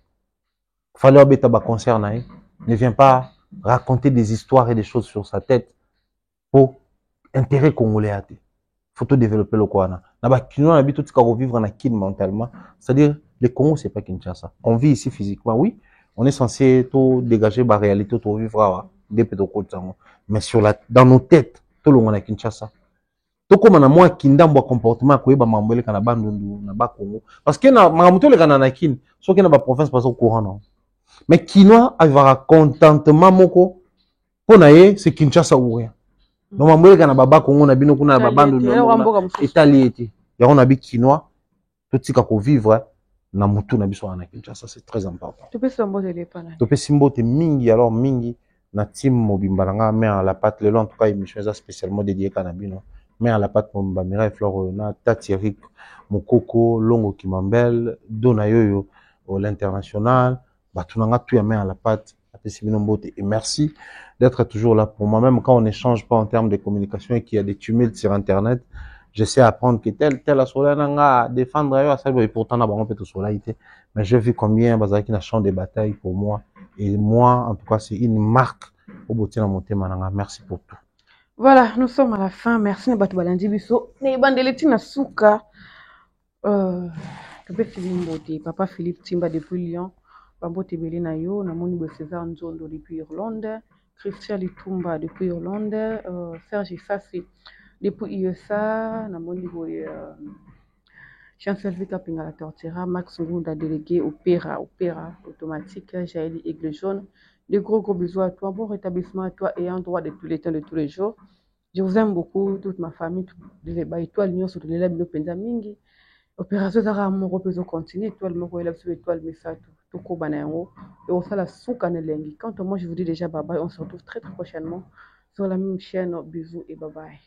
Fallait bêta ba concert naï, ne vient pas raconter des histoires et des choses sur sa tête pour intérêt congolais à te. Faut tout développer le Kwana. Na ba kino na bitu tika revivre na kin mentalement, c'est-à-dire le Congo c'est pas Kinshasa. On vit ici physiquement, oui, on est censé tout dégager la réalité tout vivre des pétos mais sur la dans nos têtes tout le monde à Kinshasa. Tout comme na moi kindambo comportement ko yeba mambele kana bandundu na ba Congo parce que na mamuto le kana na kin, so que na ba province pas au courant non. Mais Kinois avoir contentement moko pour naie c'est Kinshasa ou rien. Donc mambo kana baba Congo na bino kuna baba ndo Italie ya on habite Kinois tout tika ko vivre na mutu na biso na Kinshasa, c'est très important. Tu peux simbote les pana. Tu peux simbote mingi alors mingi na team mobimba nga mais à la patte le long en tout cas émission spécialement dédiée kanabino mais à la patte mobimba Mireille Flore na Tatirik Mokoko Longo Kimambel Dona Yoyo l'international. Batunanga tout main à la patte, et merci d'être toujours là pour moi. Même quand on n'échange pas en termes de communication et qu'il y a des tumultes sur Internet, j'essaie d'apprendre que tel a soleil nanga défendre et pourtant on a un peu de soleil. Mais j'ai vu combien Bazaki n'a champ de bataille pour moi. Et moi, en tout cas, c'est une marque au bout de mon thème. Merci pour tout. Voilà, nous sommes à la fin. Merci à Batou Balandi Bisso. Ne bandeleti na souka. Papa Philippe Timba depuis Lyon. Bambote Belina yo, namoni bo César Nzondo depuis Irlande, Christian Litumba depuis Irlande, Serge Sassi depuis USA, namoni bo Chancel Vika Pingala Tortera, Max Ngunda délégué opéra automatique, Jaëli Aigle Jaune. De gros bisous à toi, bon rétablissement à toi et un droit de tous les temps de tous les jours. Je vous aime beaucoup, toute ma famille, toutes les étoiles, l'union sur les lèvres de Pendamingi. Opération Zara Moro peut continuer, étoile Moro et la étoile Messato. Et on fait la souka Nelengi. Quant à moi, je vous dis déjà bye bye. On se retrouve très prochainement sur la même chaîne. Bisous et bye bye.